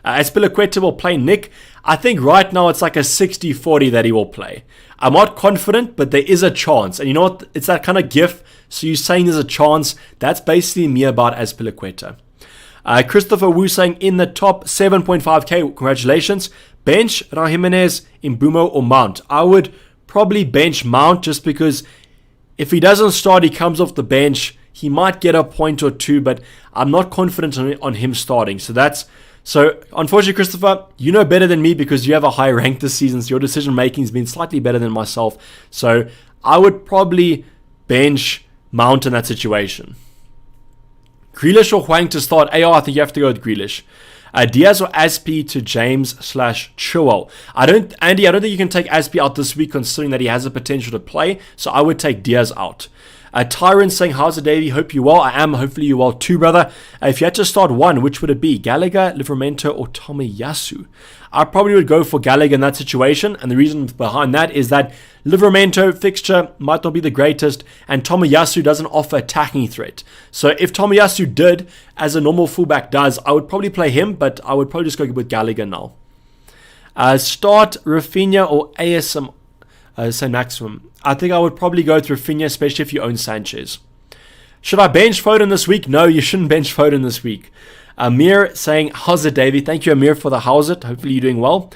Azpilicueta will play Nick. I think right now it's like a 60-40 that he will play. I'm not confident, but there is a chance. And you know what? It's that kind of gif. So you're saying there's a chance. That's basically me about Azpilicueta. Christopher Wu saying in the top 7.5k, congratulations. Bench Raul Jimenez, Mbumo or Mount. I would probably bench Mount just because if he doesn't start, he comes off the bench. He might get a point or two, but I'm not confident on him starting. So unfortunately, Christopher, you know better than me because you have a high rank this season. So your decision making has been slightly better than myself. So I would probably bench Mount in that situation. Grealish or Hwang to start? I think you have to go with Grealish. Diaz or Aspi to James / Chilwell. I don't think you can take Aspi out this week considering that he has the potential to play. So I would take Diaz out. Tyron saying, how's it, Dayvy? Hope you well. I am. Hopefully you well too, brother. If you had to start one, which would it be? Gallagher, Livramento, or Tomiyasu? I probably would go for Gallagher in that situation. And the reason behind that is that Livramento fixture might not be the greatest. And Tomiyasu doesn't offer attacking threat. So if Tomiyasu did, as a normal fullback does, I would probably play him. But I would probably just go with Gallagher now. Start Rafinha or ASM. Say maximum. I think I would probably go with Rafinha, especially if you own Sanchez. Should I bench Foden this week? No, you shouldn't bench Foden this week. Amir saying, how's it, Davey? Thank you, Amir, for the how's it. Hopefully you're doing well.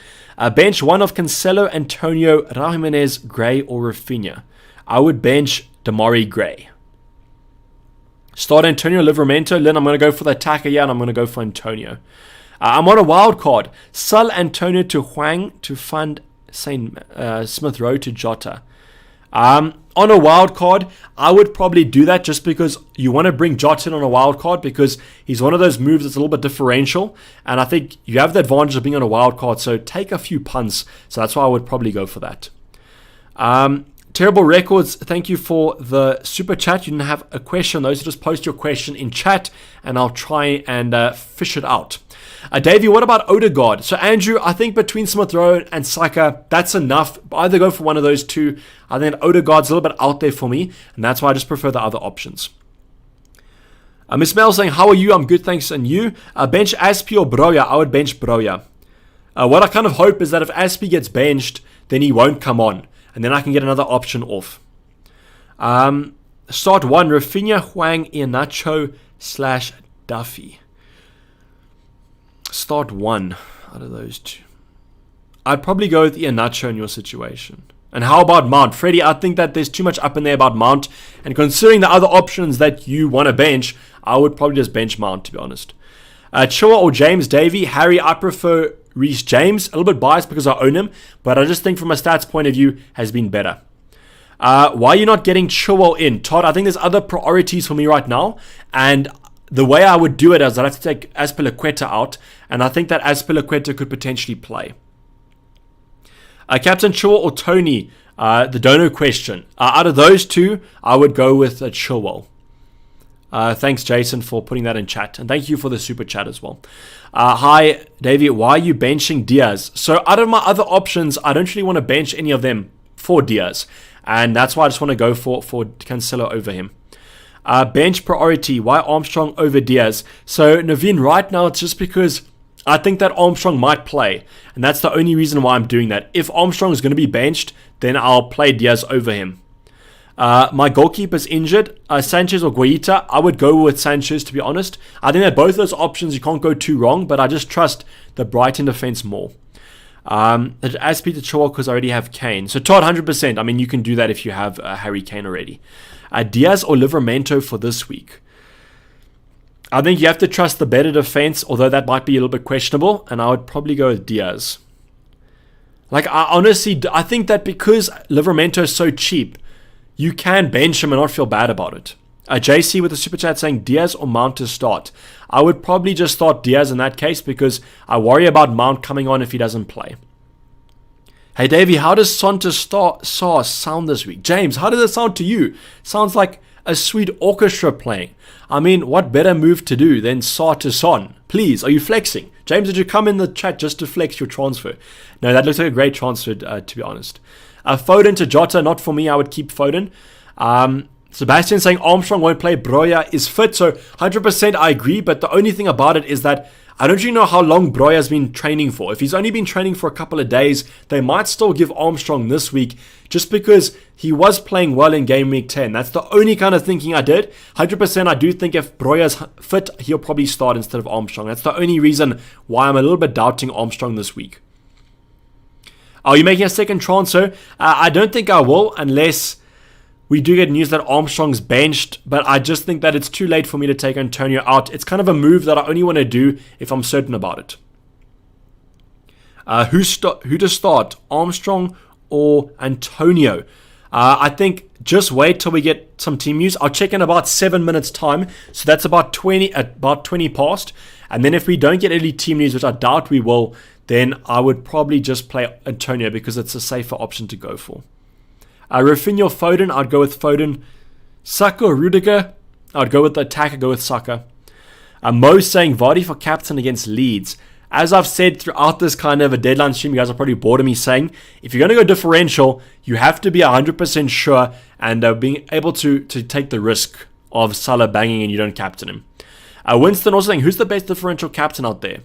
Bench one of Cancelo, Antonio, Raul Jimenez, Gray, or Rafinha. I would bench Damari Gray. Start Antonio, Livramento. Then I'm going to go for the attacker, and I'm going to go for Antonio. I'm on a wild card. Sell Antonio to Hwang to fund Smith Rowe to Jota. On a wild card, I would probably do that just because you want to bring Jota in on a wild card because he's one of those moves that's a little bit differential, and I think you have the advantage of being on a wild card, so take a few punts. So that's why I would probably go for that. Terrible Records, thank you for the super chat. You didn't have a question though, so just post your question in chat and I'll try and fish it out. Davey, what about Odegaard? So Andrew, I think between Smith Rowe and Saka, that's enough. Either go for one of those two. I think Odegaard's a little bit out there for me, and that's why I just prefer the other options. Miss Mel saying, how are you? I'm good, thanks. And you? Bench Aspi or Broja? I would bench Broja. What I kind of hope is that if Aspi gets benched, then he won't come on, and then I can get another option off. Start one, Rafinha, Hwang, Iheanacho / Duffy. Start one out of those two. I'd probably go with Iheanacho in your situation. And how about Mount? Freddie, I think that there's too much up in there about Mount. And considering the other options that you want to bench, I would probably just bench Mount, to be honest. Chua or James Davey? Harry, I prefer Reece James. A little bit biased because I own him. But I just think from a stats point of view, has been better. Why are you not getting Chua in? Todd, I think there's other priorities for me right now. And the way I would do it is I'd have to take Azpilicueta out, and I think that Azpilicueta could potentially play. Captain Chilwell or Tony? The dono question. Out of those two, I would go with Chilwell. Thanks, Jason, for putting that in chat. And thank you for the super chat as well. Hi, Dayvy. Why are you benching Diaz? So out of my other options, I don't really want to bench any of them for Diaz. And that's why I just want to go for Cancelo over him. Bench priority. Why Armstrong over Diaz? So, Naveen, right now, it's just because I think that Armstrong might play. And that's the only reason why I'm doing that. If Armstrong is going to be benched, then I'll play Diaz over him. My goalkeeper's injured. Sanchez or Guaita? I would go with Sanchez, to be honest. I think that both those options, you can't go too wrong, but I just trust the Brighton defense more. As Peter Chilwell, because I already have Kane. So Todd, 100%. I mean, you can do that if you have Harry Kane already. Diaz or Livramento for this week? I think you have to trust the better defense, although that might be a little bit questionable, and I would probably go with Diaz. Like, I think that because Livramento is so cheap, you can bench him and not feel bad about it. JC with the super chat saying Diaz or Mount to start. I would probably just start Diaz in that case because I worry about Mount coming on if he doesn't play. Hey Davey, how does Son to Saw sound this week? James, how does it sound to you? Sounds like a sweet orchestra playing. I mean, what better move to do than Saw to Son? Please, are you flexing? James, did you come in the chat just to flex your transfer? No, that looks like a great transfer, to be honest. Foden to Jota, not for me. I would keep Foden. Sebastian saying Armstrong won't play. Broja is fit. So 100% I agree. But the only thing about it is that I don't really know how long Broja has been training for. If he's only been training for a couple of days, they might still give Armstrong this week just because he was playing well in game week 10. That's the only kind of thinking I did. 100% I do think if Broja's fit, he'll probably start instead of Armstrong. That's the only reason why I'm a little bit doubting Armstrong this week. Are you making a second transfer? I don't think I will unless we do get news that Armstrong's benched, but I just think that it's too late for me to take Antonio out. It's kind of a move that I only want to do if I'm certain about it. Who to start, Armstrong or Antonio? I think just wait till we get some team news. I'll check in about 7 minutes time, so that's about 20 past. And then if we don't get any team news, which I doubt we will, then I would probably just play Antonio because it's a safer option to go for. Rafinha or Foden, I'd go with Foden. Saka or Rudiger, I'd go with the attacker, go with Saka. Mo saying Vardy for captain against Leeds. As I've said throughout this kind of a deadline stream, you guys are probably bored of me saying, if you're going to go differential, you have to be 100% sure and being able to take the risk of Salah banging and you don't captain him. Winston also saying, who's the best differential captain out there?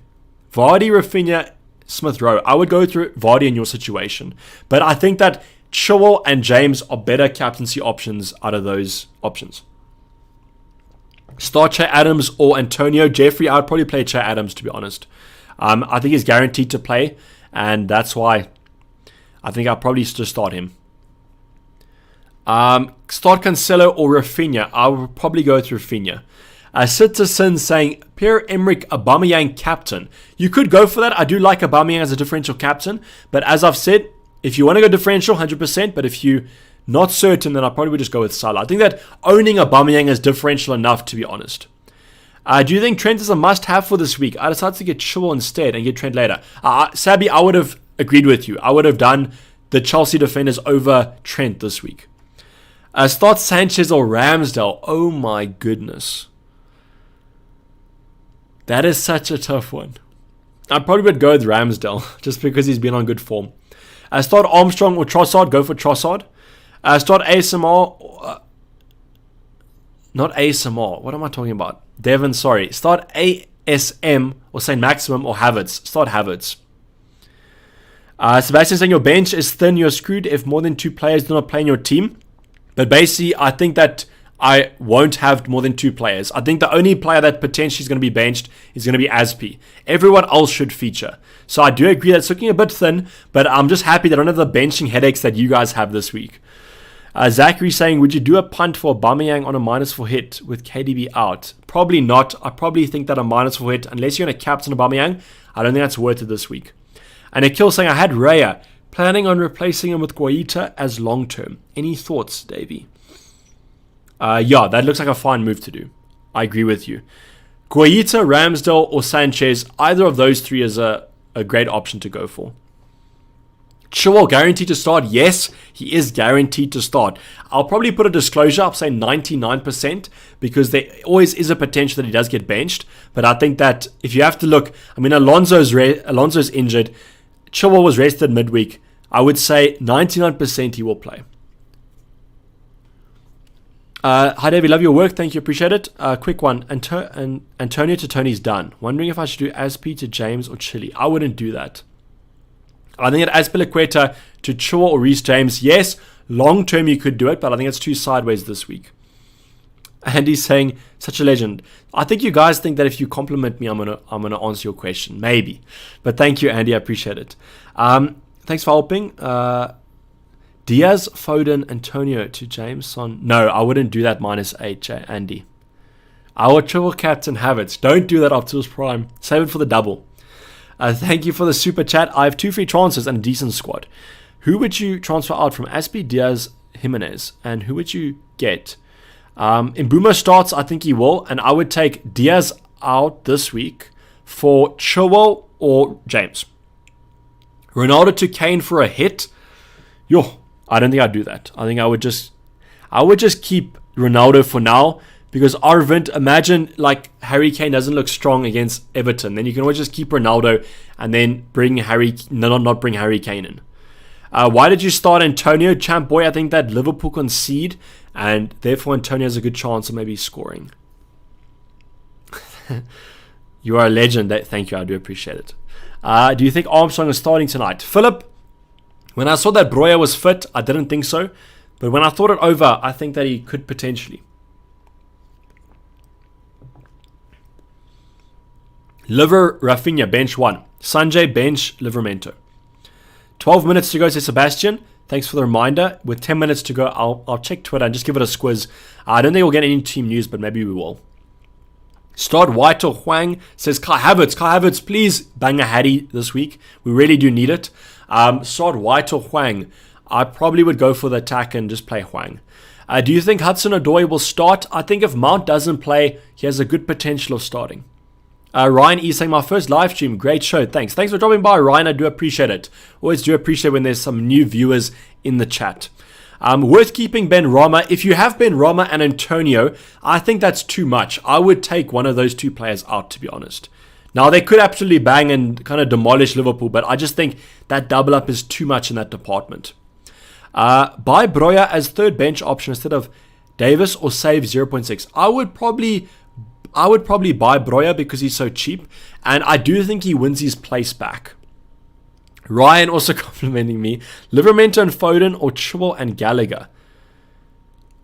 Vardy, Rafinha, Smith Rowe. I would go through Vardy in your situation. But I think that Chilwell and James are better captaincy options out of those options. Start Che Adams or Antonio. Jeffrey, I would probably play Che Adams, to be honest. I think he's guaranteed to play, and that's why I think I'll probably just start him. Start Cancelo or Rafinha. I would probably go through Rafinha. Citizen saying Pierre-Emerick Aubameyang captain. You could go for that. I do like Aubameyang as a differential captain, but as I've said, if you want to go differential, 100%, but if you're not certain, then I probably would just go with Salah. I think that owning Aubameyang is differential enough, to be honest. Do you think Trent is a must-have for this week? I decided to get Chilwell instead and get Trent later. Sabi, I would have agreed with you. I would have done the Chelsea defenders over Trent this week. Start Sanchez or Ramsdale. Oh my goodness. That is such a tough one. I probably would go with Ramsdale just because he's been on good form. Start Armstrong or Trossard. Go for Trossard. Start ASMR. Not ASMR. What am I talking about? Devon, sorry. Start ASM or St. Maximum or Havertz. Start Havertz. Sebastian saying your bench is thin. You're screwed if more than 2 players do not play in your team. But basically, I think that I won't have more than 2 players. I think the only player that potentially is going to be benched is going to be Aspi. Everyone else should feature. So I do agree that it's looking a bit thin, but I'm just happy that I don't have the benching headaches that you guys have this week. Zachary saying, would you do a punt for Aubameyang on a -4 hit with KDB out? Probably not. I probably think that a -4 hit, unless you're going to captain Aubameyang, I don't think that's worth it this week. And Akil saying, I had Raya, planning on replacing him with Guaita as long-term. Any thoughts, Davey? Yeah, that looks like a fine move to do. I agree with you. Guaita, Ramsdale, or Sanchez, either of those 3 is a great option to go for. Chilwell guaranteed to start? Yes, he is guaranteed to start. I'll probably put a disclosure up, say 99%, because there always is a potential that he does get benched. But I think that if you have to look, I mean, Alonso's injured. Chilwell was rested midweek. I would say 99% he will play. Hi, Dayvy. Love your work. Thank you. Appreciate it. Quick one. Antonio to Tony's done. Wondering if I should do Aspi to James or Chile. I wouldn't do that. I think at Azpilicueta to Chua or Reece James, yes, long term you could do it, but I think it's too sideways this week. And he's saying, such a legend. I think you guys think that if you compliment me, I'm gonna answer your question. Maybe. But thank you, Andy. I appreciate it. Thanks for helping. Diaz, Foden, Antonio to James Son. No, I wouldn't do that -8, Andy. I would triple captain Havertz. Don't do that Optimus Prime. Save it for the double. Thank you for the super chat. I have 2 free transfers and a decent squad. Who would you transfer out from Aspi, Diaz, Jimenez? And who would you get? Mbeumo starts, I think he will. And I would take Diaz out this week for Chilwell or James. Ronaldo to Kane for a hit. I don't think I'd do that. I think I would just keep Ronaldo for now. Because Arvind, imagine like Harry Kane doesn't look strong against Everton. Then you can always just keep Ronaldo and then not bring Harry Kane in. Why did you start Antonio? Champ boy, I think that Liverpool concede. And therefore Antonio has a good chance of maybe scoring. You are a legend. Thank you. I do appreciate it. Do you think Armstrong is starting tonight? Philip, when I saw that Broya was fit, I didn't think so. But when I thought it over, I think that he could potentially. Liver, Rafinha, bench 1. Sanjay, bench, Livermento. 12 minutes to go, says Sebastian. Thanks for the reminder. With 10 minutes to go, I'll check Twitter and just give it a squiz. I don't think we'll get any team news, but maybe we will. Start White or Huang, says Kai Havertz. Kai Havertz, please bang a Hattie this week. We really do need it. Start White or Huang. I probably would go for the attack and just play Huang. Do you think Hudson-Odoi will start? I think if Mount doesn't play, he has a good potential of starting. Ryan E saying, my first live stream, great show, thanks for dropping by, Ryan. I do appreciate it. Always do appreciate when there's some new viewers in the chat. Worth keeping Ben Rama. If you have Ben Rama and Antonio, I think that's too much. I would take one of those 2 players out, to be honest. Now they could absolutely bang and kind of demolish Liverpool, but I just think that double up is too much in that department. Buy Broya as third bench option instead of Davis, or save 0.6. I would probably buy Broya because he's so cheap, and I do think he wins his place back. Ryan also complimenting me. Livermento and Foden, or Chilwell and Gallagher?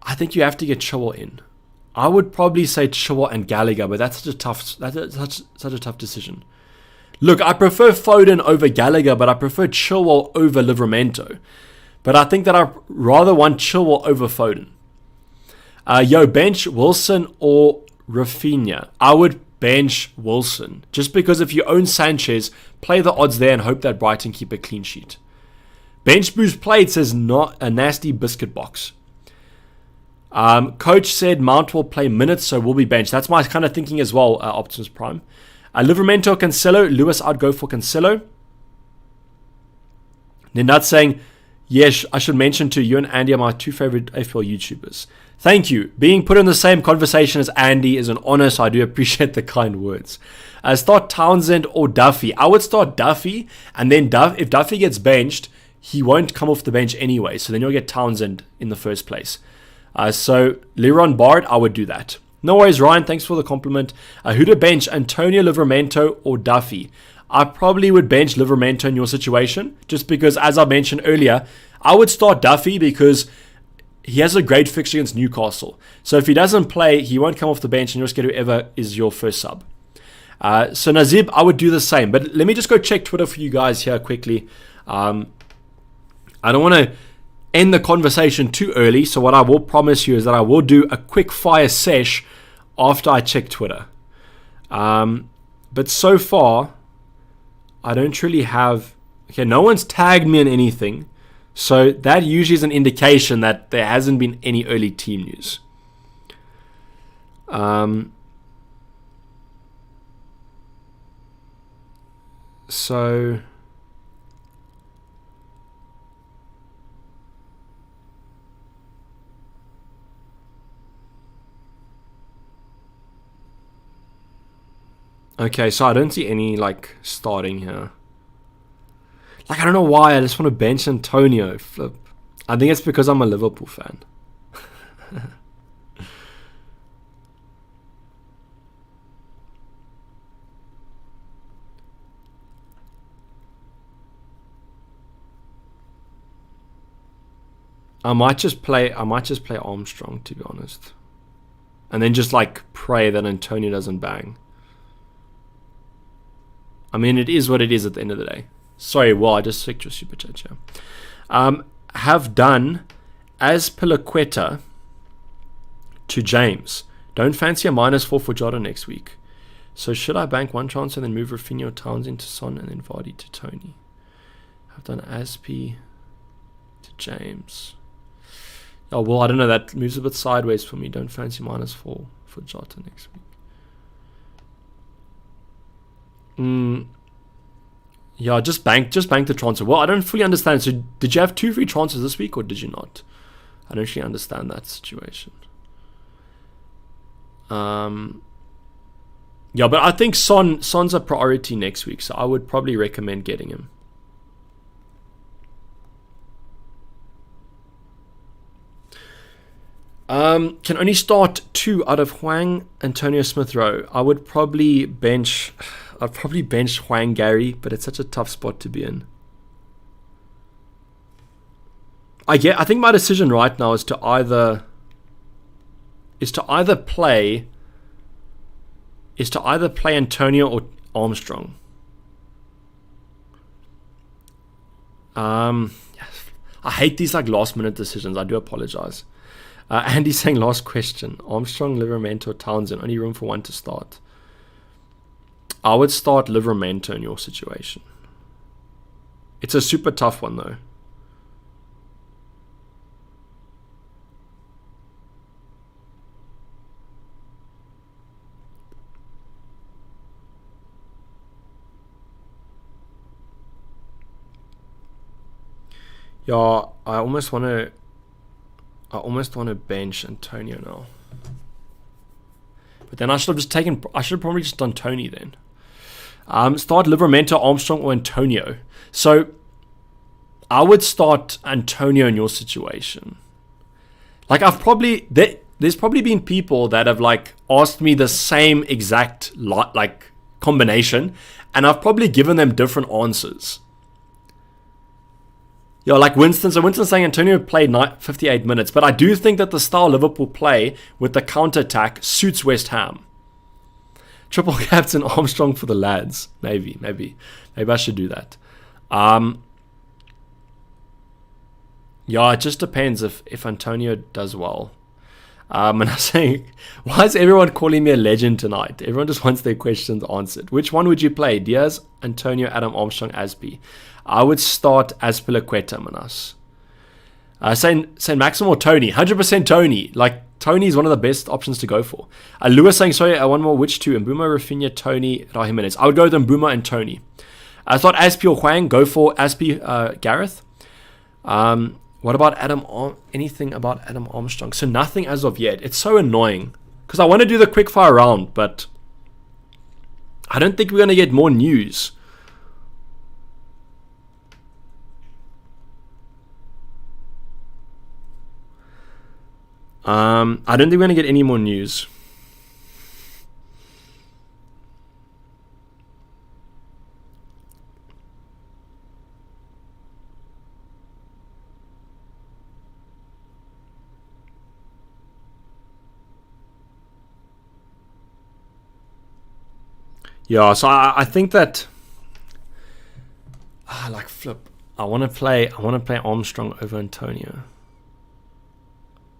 I think you have to get Chilwell in. I would probably say Chilwell and Gallagher, but that's such a tough decision. Look, I prefer Foden over Gallagher, but I prefer Chilwell over Livermento. But I think that I rather want Chilwell over Foden. Bench Wilson or Rafinha. I would bench Wilson. Just because if you own Sanchez, play the odds there and hope that Brighton keep a clean sheet. Bench boost played says not a nasty biscuit box. Coach said Mount will play minutes, so will be benched. That's my kind of thinking as well, Optimus Prime. Livermento, Cancelo. Lewis, I'd go for Cancelo. They're not saying, yes, I should mention to you and Andy are my 2 favorite FPL YouTubers. Thank you. Being put in the same conversation as Andy is an honor, so I do appreciate the kind words. Start Townsend or Duffy. I would start Duffy, and then if Duffy gets benched, he won't come off the bench anyway, so then you'll get Townsend in the first place. So Leron Bard, I would do that. No worries, Ryan. Thanks for the compliment. Who to bench, Antonio, Livermento, or Duffy? I probably would bench Livermento in your situation, just because, as I mentioned earlier, I would start Duffy because he has a great fixture against Newcastle. So if he doesn't play, he won't come off the bench and you'll just get whoever is your first sub. So Nazib, I would do the same. But let me just go check Twitter for you guys here quickly. I don't want to end the conversation too early. So what I will promise you is that I will do a quick fire sesh after I check Twitter. But so far, I don't really have... Okay, no one's tagged me in anything. So that usually is an indication that there hasn't been any early team news. So Okay, so I don't see any like starting here. Like I don't know why I just want to bench Antonio. Flip. I think it's because I'm a Liverpool fan. I might just play Armstrong, to be honest. And then just like pray that Antonio doesn't bang. I mean, it is what it is at the end of the day. Sorry, well, I just checked your super chat here. Have done as Pilaqueta to James. Don't fancy a -4 for Jota next week. So should I bank one transfer and then move Rafinha or Townsend to Son and then Vardy to Tony? I've done Aspi to James. Oh, well, I don't know. That moves a bit sideways for me. Don't fancy -4 for Jota next week. Yeah, just bank the transfer. Well, I don't fully understand. So did you have 2 free transfers this week or did you not? I don't actually understand that situation. Yeah, but I think Son's a priority next week, so I would probably recommend getting him. Can only start 2 out of Hwang, Antonio Smith Rowe. I'd probably bench Hwang Gary, but it's such a tough spot to be in. I think my decision right now is to either play Antonio or Armstrong. I hate these like last minute decisions. I do apologize. Andy's saying last question. Armstrong, Livramento, Townsend. Only room for one to start. I would start Livramento in your situation. It's a super tough one though. Yeah, I almost want to bench Antonio now. But then I should have probably just done Tony then. Start Livramento, Armstrong, or Antonio. So I would start Antonio in your situation. Like there's probably been people that have like asked me the same exact like combination, and I've probably given them different answers. Yeah, like Winston. So Winston's saying Antonio played 58 minutes, but I do think that the style Liverpool play with the counter-attack suits West Ham. Triple captain Armstrong for the lads. Maybe I should do that. Yeah, it just depends if Antonio does well. And I'm saying, why is everyone calling me a legend tonight? Everyone just wants their questions answered. Which one would you play? Diaz, Antonio, Adam, Armstrong, Aspi. I would start Azpilicueta, Manas. Saying Maxim or Tony. 100% Tony. Like, Tony is one of the best options to go for. Lewis saying, sorry, one more. Which two? Mbuma, Rafinha, Tony, Raheem Jimenez. I would go with Mbuma and Tony. I thought Aspi or Hwang. Go for Aspi, Gareth. What about anything about Adam Armstrong? So nothing as of yet. It's so annoying. Because I want to do the quickfire round, but I don't think we're going to get more news. I don't think we're going to get any more news. Yeah, so I think that like flip. I want to play Armstrong over Antonio.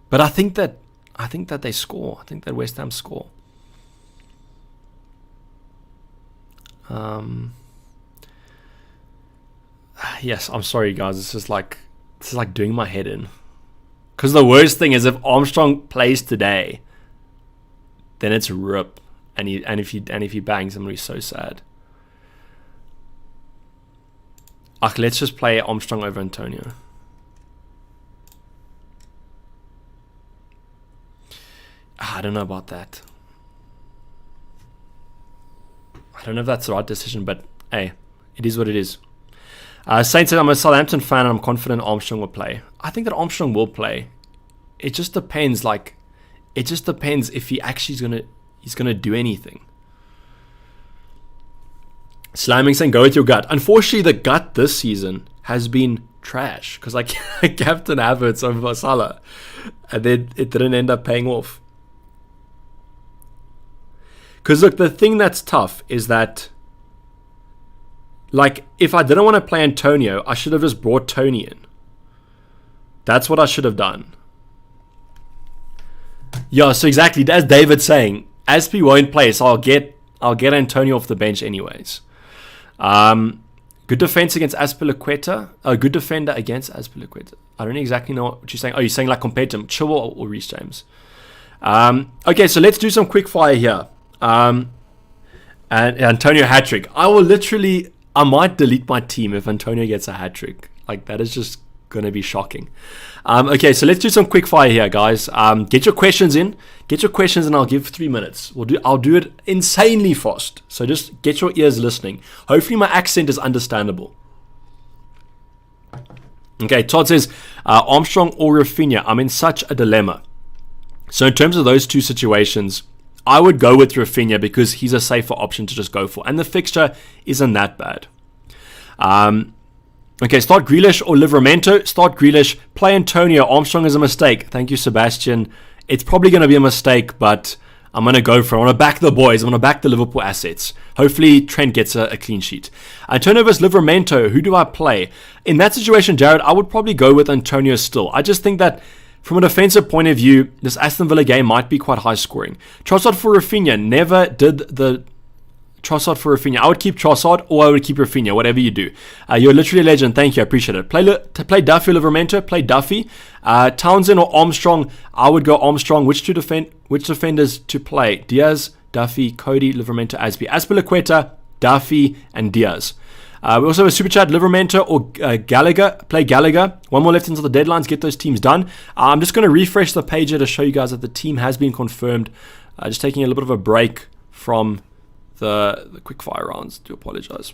But I think that they score. I think that West Ham score. Yes, I'm sorry guys. This is like doing my head in. Because the worst thing is if Armstrong plays today, then it's rip. And if he bangs, I'm gonna be so sad. Let's just play Armstrong over Antonio. I don't know about that. I don't know if that's the right decision, but hey, it is what it is. Saint said, I'm a Southampton fan and I'm confident Armstrong will play. I think that Armstrong will play. It just depends. It just depends if he actually he's gonna do anything. Slamming saying, go with your gut. Unfortunately, the gut this season has been trash because Captain Havertz over Salah, and then it didn't end up paying off. Because look, the thing that's tough is that, if I didn't want to play Antonio, I should have just brought Tony in. That's what I should have done. Yeah, so exactly as David's saying, Aspi won't play, so I'll get Antonio off the bench anyways. Good defense against Azpilicueta. Good defender against Azpilicueta. I don't exactly know what you're saying. Oh, you're saying compared to Chilwell or Reece James. Okay, so let's do some quick fire here. And Antonio hat-trick. I might delete my team if Antonio gets a hat-trick. That is just going to be shocking. Okay, so let's do some quick fire here, guys. Get your questions in. Get your questions and I'll give 3 minutes. I'll do it insanely fast. So just get your ears listening. Hopefully my accent is understandable. Okay, Todd says, Armstrong or Rafinha? I'm in such a dilemma. So in terms of those two situations, I would go with Rafinha because he's a safer option to just go for. And the fixture isn't that bad. Okay, start Grealish or Livramento. Start Grealish. Play Antonio. Armstrong is a mistake. Thank you, Sebastian. It's probably going to be a mistake, but I'm going to go for it. I want to back the boys. I want to back the Liverpool assets. Hopefully, Trent gets a clean sheet. Antonio versus Livramento. Who do I play? In that situation, Jared, I would probably go with Antonio still. I just think that from a defensive point of view, this Aston Villa game might be quite high scoring. Trossard for Rafinha. Never did the Trossard for Rafinha. I would keep Trossard or I would keep Rafinha, whatever you do. You're literally a legend. Thank you. I appreciate it. Play Duffy or Livramento. Play Duffy. Townsend or Armstrong. I would go Armstrong. Which defenders to play? Diaz, Duffy, Cody, Livramento, Azpilicueta, Duffy, and Diaz. We also have a super chat, Livramento or Gallagher. Play Gallagher. One more left until the deadlines. Get those teams done. I'm just going to refresh the page here to show you guys that the team has been confirmed. Just taking a little bit of a break from the quick fire rounds. Do apologize.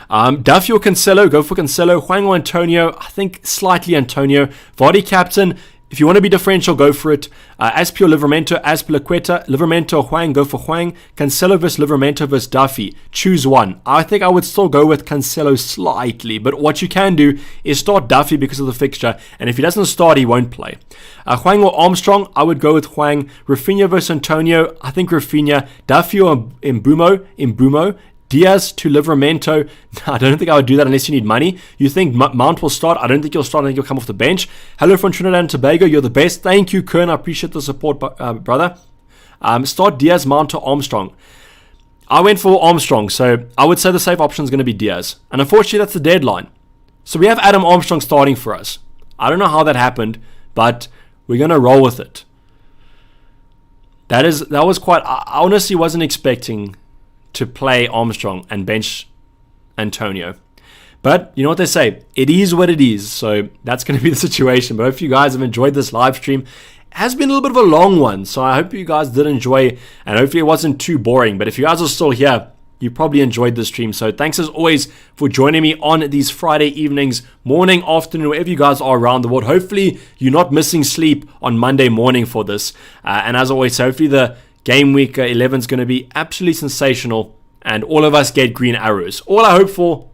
Duffy or Cancelo? Go for Cancelo. Huang or Antonio? I think slightly Antonio. Vardy captain. If you want to be differential, go for it. Aspi or Livramento, Azpilicueta, Livramento or Huang, go for Huang. Cancelo versus Livramento versus Duffy. Choose one. I think I would still go with Cancelo slightly, but what you can do is start Duffy because of the fixture, and if he doesn't start, he won't play. Huang or Armstrong, I would go with Huang. Rafinha versus Antonio, I think Rafinha. Duffy or Mbumo. Diaz to Livramento. I don't think I would do that unless you need money. You think Mount will start? I don't think he'll start. I think he'll come off the bench. Hello from Trinidad and Tobago. You're the best. Thank you, Kern. I appreciate the support, brother. Start Diaz, Mount, or Armstrong. I went for Armstrong, so I would say the safe option is going to be Diaz. And unfortunately, that's the deadline. So we have Adam Armstrong starting for us. I don't know how that happened, but we're going to roll with it. That was quite... I honestly wasn't expecting to play Armstrong and bench Antonio. But you know what they say, it is what it is. So that's going to be the situation. But I hope you guys have enjoyed this live stream. It has been a little bit of a long one, so I hope you guys did enjoy, and hopefully it wasn't too boring. But if you guys are still here, you probably enjoyed the stream. So thanks as always for joining me on these Friday evenings, morning, afternoon, wherever you guys are around the world. Hopefully you're not missing sleep on Monday morning for this. And as always, hopefully the Gameweek 11 is going to be absolutely sensational, and all of us get green arrows. All I hope for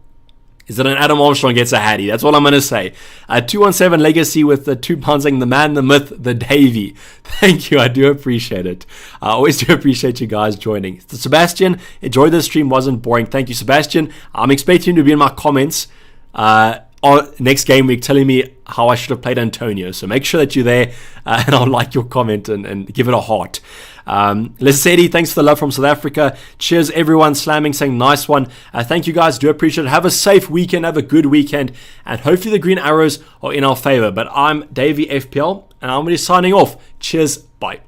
is that an Adam Armstrong gets a hattie. That's all I'm going to say. 217 Legacy with the £2 saying the man, the myth, the Dayvy. Thank you. I do appreciate it. I always do appreciate you guys joining. Sebastian, enjoyed the stream. Wasn't boring. Thank you, Sebastian. I'm expecting you to be in my comments next game week telling me how I should have played Antonio. So make sure that you're there and I'll like your comment and give it a heart. Lesedi, thanks for the love from South Africa. Cheers everyone. Slamming saying nice one. Thank you guys, do appreciate it. Have a safe weekend, have a good weekend, and hopefully the green arrows are in our favor. But I'm Dayvy FPL and I'm going to be signing off. Cheers, bye.